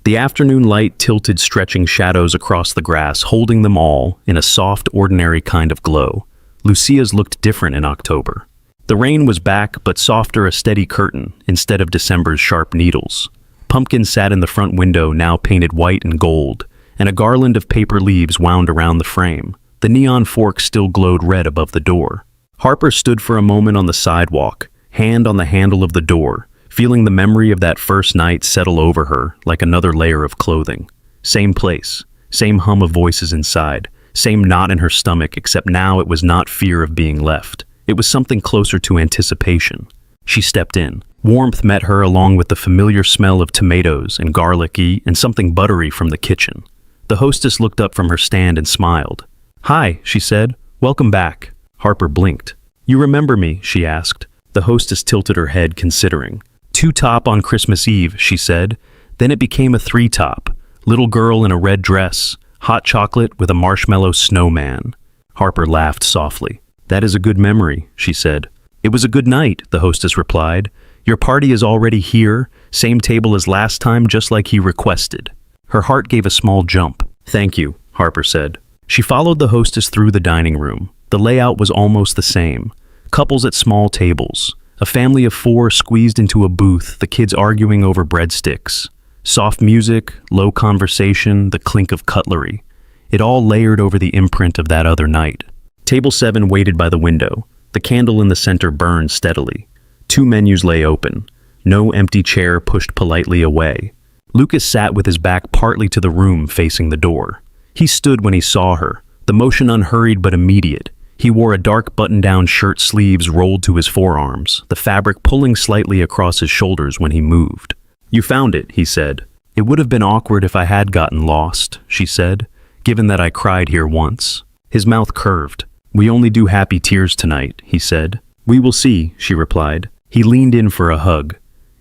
The afternoon light tilted stretching shadows across the grass, holding them all in a soft, ordinary kind of glow. Lucia's looked different in October. The rain was back, but softer, a steady curtain, instead of December's sharp needles. Pumpkins sat in the front window, now painted white and gold, and a garland of paper leaves wound around the frame. The neon fork still glowed red above the door. Harper stood for a moment on the sidewalk, hand on the handle of the door, feeling the memory of that first night settle over her like another layer of clothing. Same place, same hum of voices inside, same knot in her stomach, except now it was not fear of being left. It was something closer to anticipation. She stepped in. Warmth met her along with the familiar smell of tomatoes and garlicky and something buttery from the kitchen. The hostess looked up from her stand and smiled. "Hi," she said. "Welcome back." Harper blinked. "You remember me?" she asked. The hostess tilted her head, considering. "Two-top on Christmas Eve," she said. Then it became a three-top. Little girl in a red dress, hot chocolate with a marshmallow snowman. Harper laughed softly. "That is a good memory," she said. "It was a good night," the hostess replied. "Your party is already here, same table as last time, just like he requested." Her heart gave a small jump. "Thank you," Harper said. She followed the hostess through the dining room. The layout was almost the same. Couples at small tables. A family of four squeezed into a booth, the kids arguing over breadsticks. Soft music, low conversation, the clink of cutlery. It all layered over the imprint of that other night. Table 7 waited by the window. The candle in the center burned steadily. 2 menus lay open. No empty chair pushed politely away. Lucas sat with his back partly to the room, facing the door. He stood when he saw her, the motion unhurried but immediate. He wore a dark button-down shirt, sleeves rolled to his forearms, the fabric pulling slightly across his shoulders when he moved. "You found it," he said. "It would have been awkward if I had gotten lost," she said, "given that I cried here once." His mouth curved. "We only do happy tears tonight," he said. "We will see," she replied. He leaned in for a hug.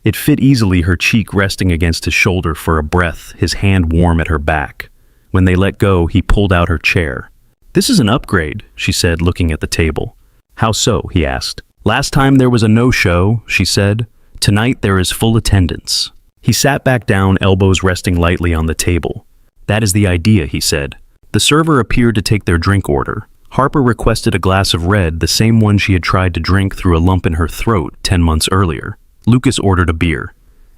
It fit easily, her cheek resting against his shoulder for a breath, his hand warm at her back. When they let go, he pulled out her chair. "This is an upgrade," she said, looking at the table. "How so?" he asked. "Last time there was a no-show," she said. "Tonight there is full attendance." He sat back down, elbows resting lightly on the table. "That is the idea," he said. The server appeared to take their drink order. Harper requested a glass of red, the same one she had tried to drink through a lump in her throat 10 months earlier. Lucas ordered a beer.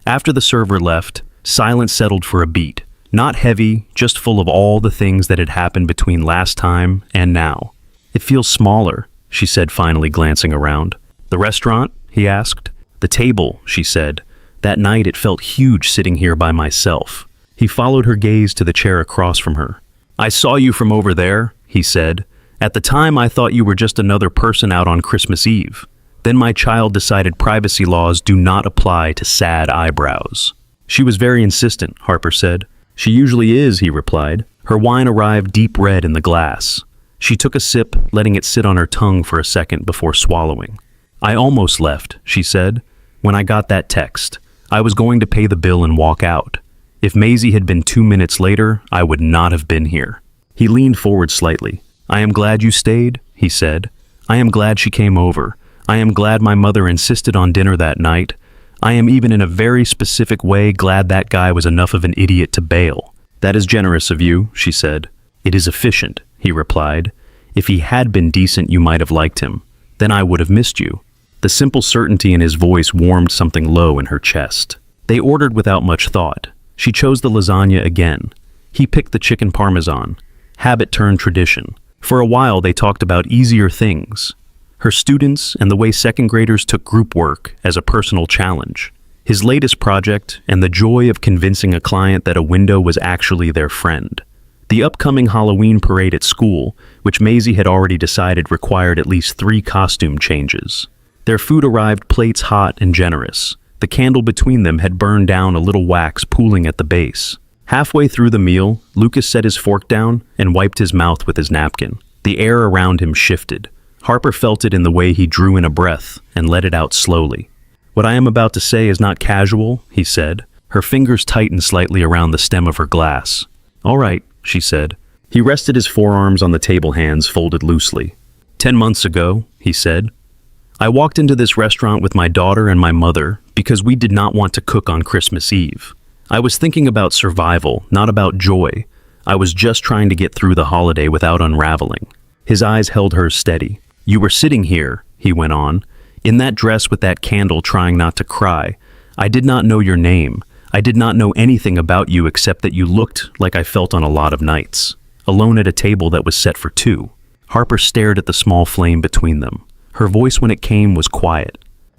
After the server left, silence settled for a beat. Not heavy, just full of all the things that had happened between last time and now. "It feels smaller," she said, finally glancing around. "The restaurant?" he asked. "The table," she said. "That night it felt huge sitting here by myself." He followed her gaze to the chair across from her. "I saw you from over there," he said. "At the time I thought you were just another person out on Christmas Eve. Then my child decided privacy laws do not apply to sad eyebrows." "She was very insistent," Harper said. "She usually is," he replied. Her wine arrived deep red in the glass. She took a sip, letting it sit on her tongue for a second before swallowing. "I almost left," she said, "when I got that text. I was going to pay the bill and walk out. If Maisie had been 2 minutes later, I would not have been here." He leaned forward slightly. "I am glad you stayed," he said. "I am glad she came over. I am glad my mother insisted on dinner that night. I am even in a very specific way glad that guy was enough of an idiot to bail." "That is generous of you," she said. "It is efficient," he replied. "If he had been decent, you might have liked him. Then I would have missed you." The simple certainty in his voice warmed something low in her chest. They ordered without much thought. She chose the lasagna again. He picked the chicken parmesan. Habit turned tradition. For a while they talked about easier things. her students, and the way second graders took group work as a personal challenge. His latest project, and the joy of convincing a client that a window was actually their friend. The upcoming Halloween parade at school, which Maisie had already decided required at least 3 costume changes. Their food arrived plates hot and generous. The candle between them had burned down, a little wax pooling at the base. Halfway through the meal, Lucas set his fork down and wiped his mouth with his napkin. The air around him shifted. Harper felt it in the way he drew in a breath and let it out slowly. "What I am about to say is not casual," he said. Her fingers tightened slightly around the stem of her glass. "All right," she said. He rested his forearms on the table, hands folded loosely. 10 months ago," he said, "I walked into this restaurant with my daughter and my mother because we did not want to cook on Christmas Eve. I was thinking about survival, not about joy. I was just trying to get through the holiday without unraveling." His eyes held hers steady. "You were sitting here," he went on, "in that dress with that candle, trying not to cry. I did not know your name. I did not know anything about you except that you looked like I felt on a lot of nights. Alone at a table that was set for 2. Harper stared at the small flame between them. Her voice, when it came, was quiet.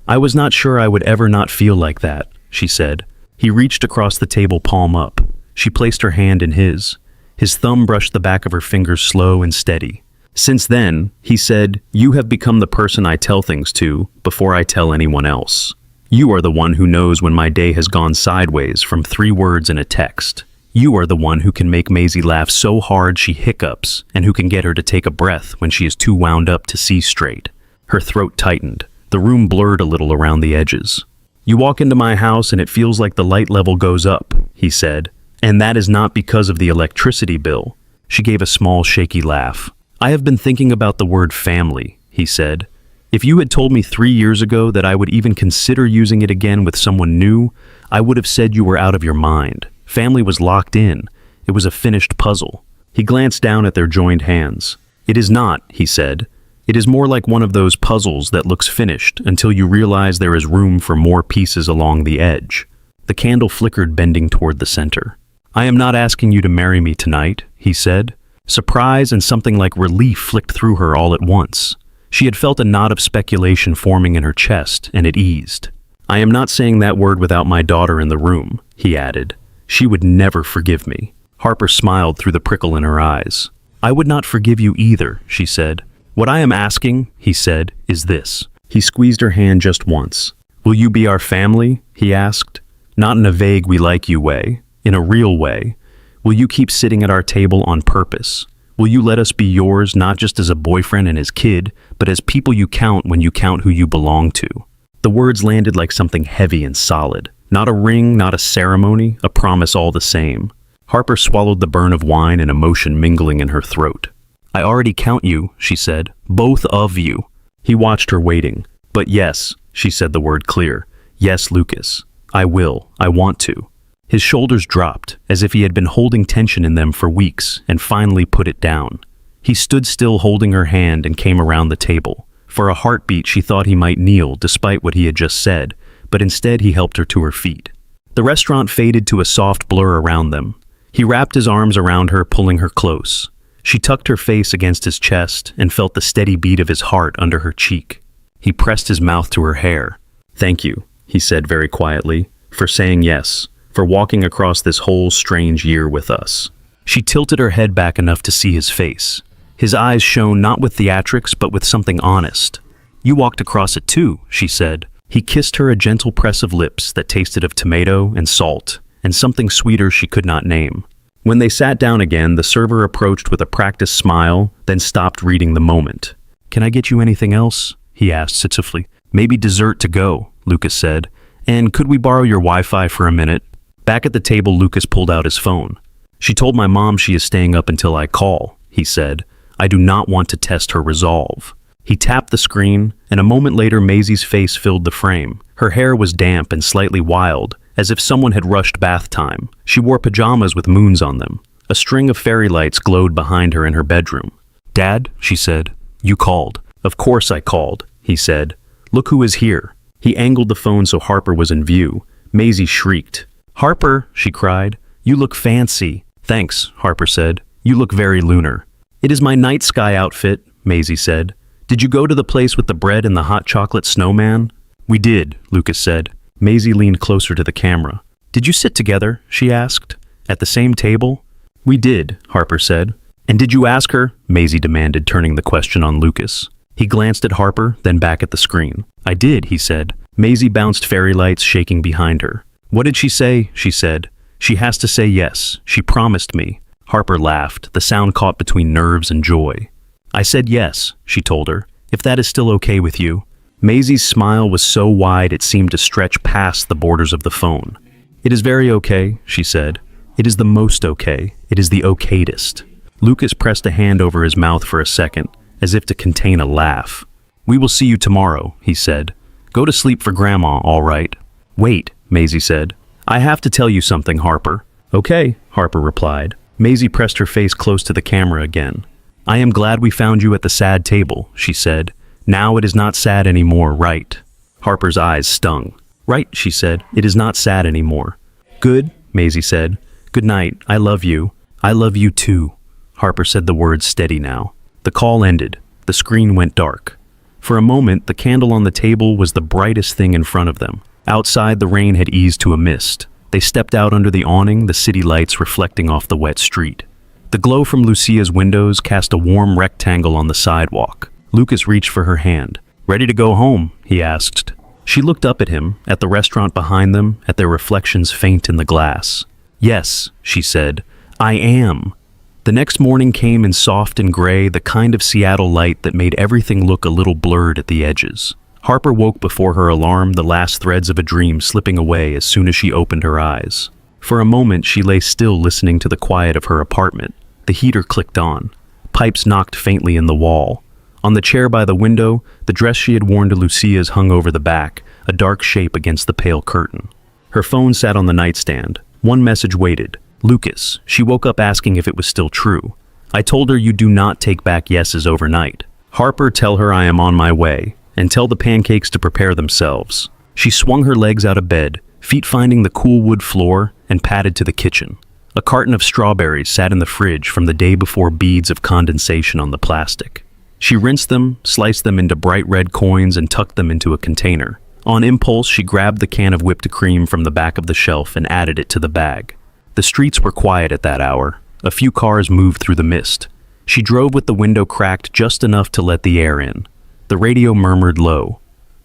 "I was not sure I would ever not feel like that," she said. He reached across the table, palm up. She placed her hand in his. His thumb brushed the back of her fingers, slow and steady. "Since then," he said, "you have become the person I tell things to before I tell anyone else. You are the one who knows when my day has gone sideways from 3 words in a text. You are the one who can make Maisie laugh so hard she hiccups, and who can get her to take a breath when she is too wound up to see straight." Her throat tightened. The room blurred a little around the edges. "You walk into my house and it feels like the light level goes up," he said. "And that is not because of the electricity bill." She gave a small, shaky laugh. "I have been thinking about the word family," he said. "If you had told me 3 years ago that I would even consider using it again with someone new, I would have said you were out of your mind. Family was locked in. It was a finished puzzle." He glanced down at their joined hands. "It is not," he said. "It is more like one of those puzzles that looks finished until you realize there is room for more pieces along the edge." The candle flickered, bending toward the center. "I am not asking you to marry me tonight," he said. Surprise and something like relief flicked through her all at once. She had felt a knot of speculation forming in her chest, and it eased. "I am not saying that word without my daughter in the room," he added. "She would never forgive me." Harper smiled through the prickle in her eyes. "I would not forgive you either," she said. "What I am asking," he said, "is this." He squeezed her hand just once. "Will you be our family?" he asked. "Not in a vague we like you way, in a real way. Will you keep sitting at our table on purpose? Will you let us be yours not just as a boyfriend and his kid, but as people you count when you count who you belong to?" The words landed like something heavy and solid. Not a ring, not a ceremony, a promise all the same. Harper swallowed the burn of wine and emotion mingling in her throat. "I already count you," she said. "Both of you." He watched her, waiting. "But yes," she said, the word clear. "Yes, Lucas. I will. I want to." His shoulders dropped, as if he had been holding tension in them for weeks, and finally put it down. He stood still, holding her hand, and came around the table. For a heartbeat, she thought he might kneel, despite what he had just said, but instead he helped her to her feet. The restaurant faded to a soft blur around them. He wrapped his arms around her, pulling her close. She tucked her face against his chest and felt the steady beat of his heart under her cheek. He pressed his mouth to her hair. "Thank you," he said very quietly, "for saying yes, for walking across this whole strange year with us." She tilted her head back enough to see his face. His eyes shone not with theatrics, but with something honest. "You walked across it too," she said. He kissed her, a gentle press of lips that tasted of tomato and salt, and something sweeter she could not name. When they sat down again, the server approached with a practiced smile, then stopped, reading the moment. "Can I get you anything else?" he asked successfully. "Maybe dessert to go," Lucas said. "And could we borrow your Wi-Fi for a minute?" Back at the table, Lucas pulled out his phone. "She told my mom she is staying up until I call," he said. "I do not want to test her resolve." He tapped the screen, and a moment later Maisie's face filled the frame. Her hair was damp and slightly wild, as if someone had rushed bath time. She wore pajamas with moons on them. A string of fairy lights glowed behind her in her bedroom. "Dad," she said, "you called." "Of course I called," he said. "Look who is here." He angled the phone so Harper was in view. Maisie shrieked. "Harper," she cried, "you look fancy." "Thanks," Harper said. "You look very lunar." "It is my night sky outfit," Maisie said. Did you go to the place with the bread and the hot chocolate snowman? We did, Lucas said. Maisie leaned closer to the camera. Did you sit together? She asked. At the same table? We did, Harper said. And did you ask her? Maisie demanded, turning the question on Lucas. He glanced at Harper, then back at the screen. I did, he said. Maisie bounced fairy lights shaking behind her. What did she say? She said. She has to say yes. She promised me. Harper laughed, the sound caught between nerves and joy. I said yes, she told her, if that is still okay with you. Maisie's smile was so wide it seemed to stretch past the borders of the phone. It is very okay, she said. It is the most okay. It is the okayest. Lucas pressed a hand over his mouth for a second, as if to contain a laugh. We will see you tomorrow, he said. Go to sleep for Grandma, all right? Wait, Maisie said. I have to tell you something, Harper. Okay, Harper replied. Maisie pressed her face close to the camera again. I am glad we found you at the sad table, she said. Now it is not sad anymore, right? Harper's eyes stung. Right, she said. It is not sad anymore. Good, Maisie said. Good night. I love you. I love you too. Harper said the words steady now. The call ended. The screen went dark. For a moment, the candle on the table was the brightest thing in front of them. Outside, the rain had eased to a mist. They stepped out under the awning, the city lights reflecting off the wet street. The glow from Lucia's windows cast a warm rectangle on the sidewalk. Lucas reached for her hand. Ready to go home? He asked. She looked up at him, at the restaurant behind them, at their reflections faint in the glass. Yes, she said. I am. The next morning came in soft and gray, the kind of Seattle light that made everything look a little blurred at the edges. Harper woke before her alarm, the last threads of a dream slipping away as soon as she opened her eyes. For a moment, she lay still listening to the quiet of her apartment. The heater clicked on. Pipes knocked faintly in the wall. On the chair by the window, the dress she had worn to Lucia's hung over the back, a dark shape against the pale curtain. Her phone sat on the nightstand. One message waited. Lucas. She woke up asking if it was still true. I told her you do not take back yeses overnight. Harper, tell her I am on my way, and tell the pancakes to prepare themselves. She swung her legs out of bed, feet finding the cool wood floor, and padded to the kitchen. A carton of strawberries sat in the fridge from the day before, beads of condensation on the plastic. She rinsed them, sliced them into bright red coins, and tucked them into a container. On impulse, she grabbed the can of whipped cream from the back of the shelf and added it to the bag. The streets were quiet at that hour. A few cars moved through the mist. She drove with the window cracked just enough to let the air in. The radio murmured low.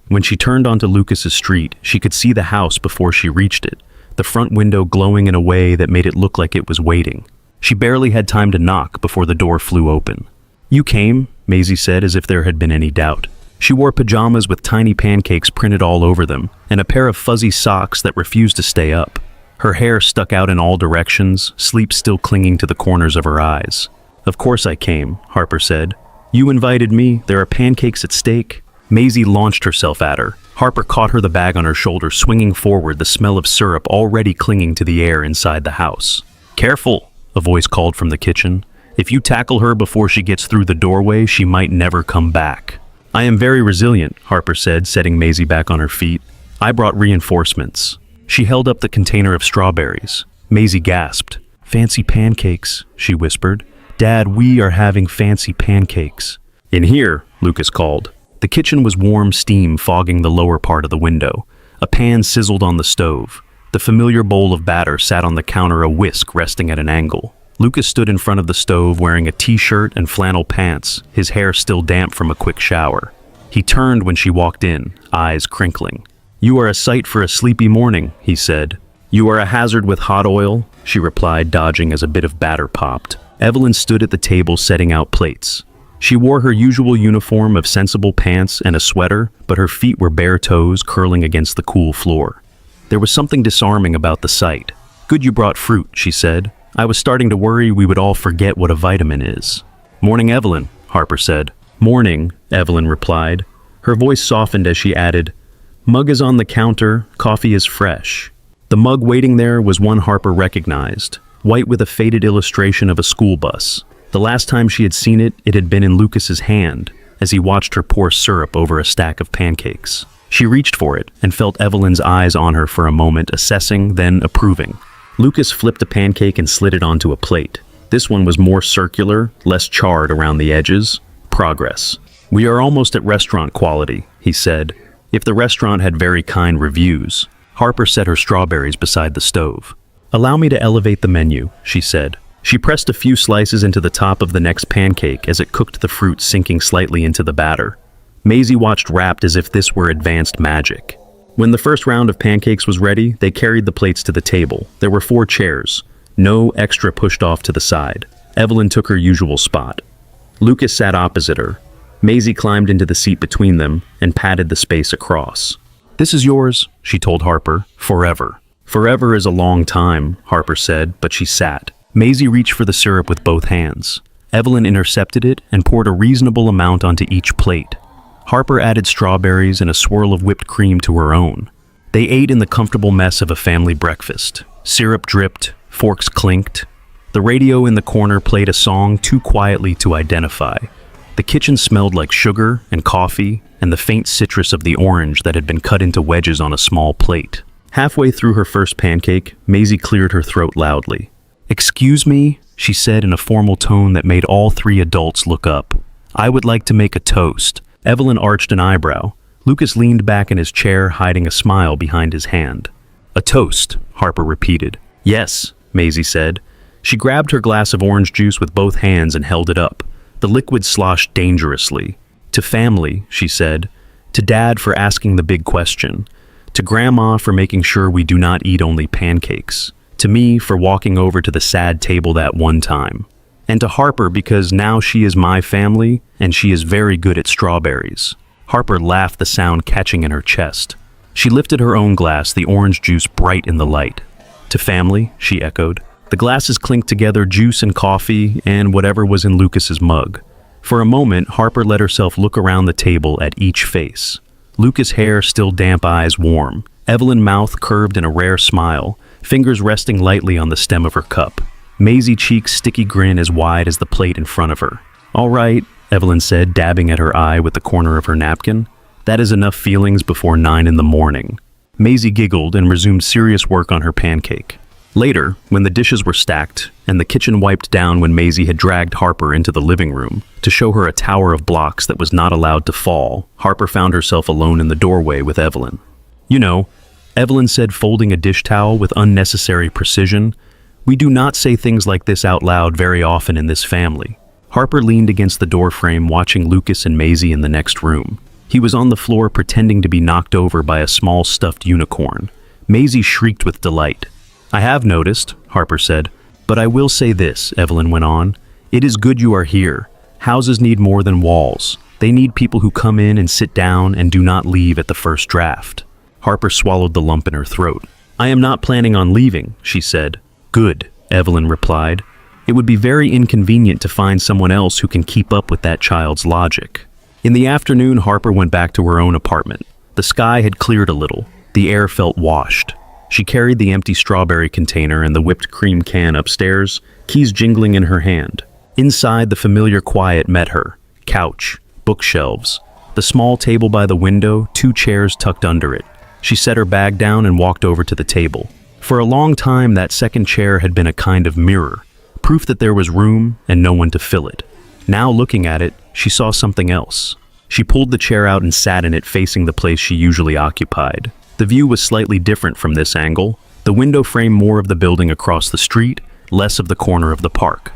When she turned onto Lucas's street, she could see the house before she reached it, the front window glowing in a way that made it look like it was waiting. She barely had time to knock before the door flew open. You came, Maisie said as if there had been any doubt. She wore pajamas with tiny pancakes printed all over them, and a pair of fuzzy socks that refused to stay up. Her hair stuck out in all directions, sleep still clinging to the corners of her eyes. Of course I came, Harper said. You invited me, there are pancakes at stake. Maisie launched herself at her. Harper caught her, the bag on her shoulder swinging forward, the smell of syrup already clinging to the air inside the house. Careful, a voice called from the kitchen. If you tackle her before she gets through the doorway, she might never come back. I am very resilient, Harper said, setting Maisie back on her feet. I brought reinforcements. She held up the container of strawberries. Maisie gasped. Fancy pancakes, she whispered. Dad, we are having fancy pancakes. In here, Lucas called. The kitchen was warm steam fogging the lower part of the window. A pan sizzled on the stove. The familiar bowl of batter sat on the counter, a whisk resting at an angle. Lucas stood in front of the stove wearing a t-shirt and flannel pants, his hair still damp from a quick shower. He turned when she walked in, eyes crinkling. You are a sight for a sleepy morning, he said. You are a hazard with hot oil, she replied, dodging as a bit of batter popped. Evelyn stood at the table setting out plates. She wore her usual uniform of sensible pants and a sweater, but her feet were bare toes curling against the cool floor. There was something disarming about the sight. Good you brought fruit, she said. I was starting to worry we would all forget what a vitamin is. Morning, Evelyn, Harper said. Morning, Evelyn replied. Her voice softened as she added, Mug is on the counter, coffee is fresh. The mug waiting there was one Harper recognized, white with a faded illustration of a school bus. The last time she had seen it, it had been in Lucas's hand, as he watched her pour syrup over a stack of pancakes. She reached for it and felt Evelyn's eyes on her for a moment, assessing, then approving. Lucas flipped a pancake and slid it onto a plate. This one was more circular, less charred around the edges. Progress. "We are almost at restaurant quality," he said. If the restaurant had very kind reviews. Harper set her strawberries beside the stove. "Allow me to elevate the menu," she said. She pressed a few slices into the top of the next pancake as it cooked the fruit sinking slightly into the batter. Maisie watched rapt as if this were advanced magic. When the first round of pancakes was ready, they carried the plates to the table. There were 4 chairs. No extra pushed off to the side. Evelyn took her usual spot. Lucas sat opposite her. Maisie climbed into the seat between them and patted the space across. "This is yours," she told Harper, "forever." "Forever is a long time," Harper said, but she sat. Maisie reached for the syrup with both hands. Evelyn intercepted it and poured a reasonable amount onto each plate. Harper added strawberries and a swirl of whipped cream to her own. They ate in the comfortable mess of a family breakfast. Syrup dripped, forks clinked. The radio in the corner played a song too quietly to identify. The kitchen smelled like sugar and coffee and the faint citrus of the orange that had been cut into wedges on a small plate. Halfway through her first pancake, Maisie cleared her throat loudly. "Excuse me," she said in a formal tone that made all 3 adults look up. "I would like to make a toast." Evelyn arched an eyebrow. Lucas leaned back in his chair, hiding a smile behind his hand. "A toast," Harper repeated. "Yes," Maisie said. She grabbed her glass of orange juice with both hands and held it up. The liquid sloshed dangerously. "To family," she said. "To Dad for asking the big question. To Grandma for making sure we do not eat only pancakes. To me for walking over to the sad table that one time. And to Harper because now she is my family and she is very good at strawberries." Harper laughed, the sound catching in her chest. She lifted her own glass, the orange juice bright in the light. "To family," she echoed. The glasses clinked together, juice and coffee and whatever was in Lucas's mug. For a moment, Harper let herself look around the table at each face. Lucas' hair still damp, eyes warm. Evelyn mouth curved in a rare smile, fingers resting lightly on the stem of her cup. Maisie cheeks sticky grin as wide as the plate in front of her. "All right," Evelyn said, dabbing at her eye with the corner of her napkin. "That is enough feelings before 9 in the morning." Maisie giggled and resumed serious work on her pancake. Later, when the dishes were stacked and the kitchen wiped down when Maisie had dragged Harper into the living room to show her a tower of blocks that was not allowed to fall, Harper found herself alone in the doorway with Evelyn. "You know," Evelyn said, folding a dish towel with unnecessary precision, "we do not say things like this out loud very often in this family." Harper leaned against the doorframe, watching Lucas and Maisie in the next room. He was on the floor pretending to be knocked over by a small stuffed unicorn. Maisie shrieked with delight. "I have noticed," Harper said. "But I will say this," Evelyn went on. "It is good you are here. Houses need more than walls. They need people who come in and sit down and do not leave at the first draft." Harper swallowed the lump in her throat. "I am not planning on leaving," she said. "Good," Evelyn replied. "It would be very inconvenient to find someone else who can keep up with that child's logic." In the afternoon, Harper went back to her own apartment. The sky had cleared a little. The air felt washed. She carried the empty strawberry container and the whipped cream can upstairs, keys jingling in her hand. Inside, the familiar quiet met her. Couch, bookshelves, the small table by the window, 2 chairs tucked under it. She set her bag down and walked over to the table. For a long time, that second chair had been a kind of mirror, proof that there was room and no one to fill it. Now, looking at it, she saw something else. She pulled the chair out and sat in it, facing the place she usually occupied. The view was slightly different from this angle. The window framed more of the building across the street, less of the corner of the park.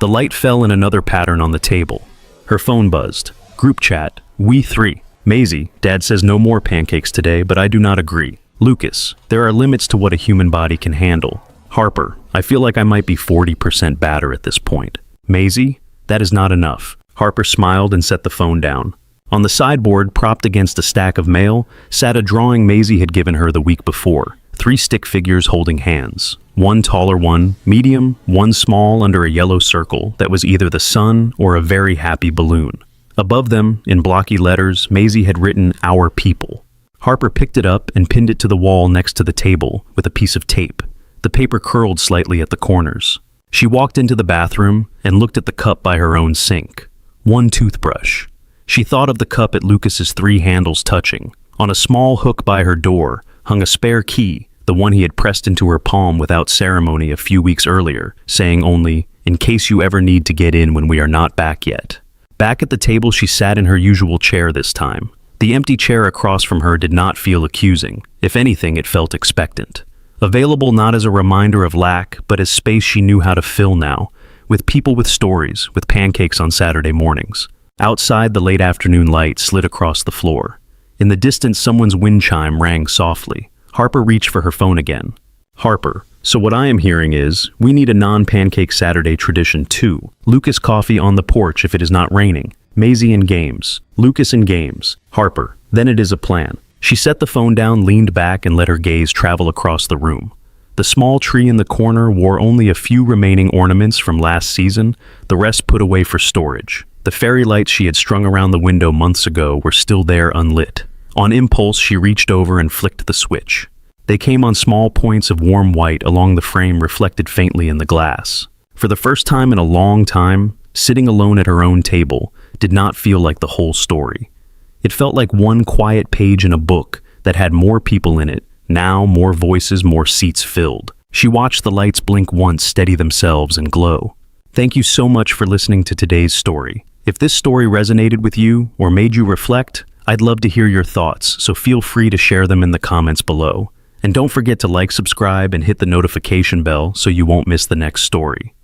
The light fell in another pattern on the table. Her phone buzzed. Group chat. We 3. Maisie, Dad says no more pancakes today, but I do not agree. Lucas, there are limits to what a human body can handle. Harper, I feel like I might be 40% batter at this point. Maisie, that is not enough. Harper smiled and set the phone down. On the sideboard, propped against a stack of mail, sat a drawing Maisie had given her the week before. 3 stick figures holding hands. One taller one, medium, one small under a yellow circle that was either the sun or a very happy balloon. Above them, in blocky letters, Maisie had written, "Our People." Harper picked it up and pinned it to the wall next to the table with a piece of tape. The paper curled slightly at the corners. She walked into the bathroom and looked at the cup by her own sink. 1 toothbrush. She thought of the cup at Lucas's 3 handles touching. On a small hook by her door hung a spare key, the one he had pressed into her palm without ceremony a few weeks earlier, saying only, "In case you ever need to get in when we are not back yet." Back at the table, she sat in her usual chair this time. The empty chair across from her did not feel accusing. If anything, it felt expectant. Available not as a reminder of lack, but as space she knew how to fill now, with people with stories, with pancakes on Saturday mornings. Outside, the late afternoon light slid across the floor. In the distance, someone's wind chime rang softly. Harper reached for her phone again. Harper, so what I am hearing is, we need a non-pancake Saturday tradition too. Lucas coffee on the porch if it is not raining. Maisie and games. Lucas and games. Harper, then it is a plan. She set the phone down, leaned back, and let her gaze travel across the room. The small tree in the corner wore only a few remaining ornaments from last season, the rest put away for storage. The fairy lights she had strung around the window months ago were still there unlit. On impulse, she reached over and flicked the switch. They came on small points of warm white along the frame reflected faintly in the glass. For the first time in a long time, sitting alone at her own table did not feel like the whole story. It felt like one quiet page in a book that had more people in it, now more voices, more seats filled. She watched the lights blink once, steady themselves, and glow. Thank you so much for listening to today's story. If this story resonated with you or made you reflect, I'd love to hear your thoughts, so feel free to share them in the comments below. And don't forget to like, subscribe, and hit the notification bell so you won't miss the next story.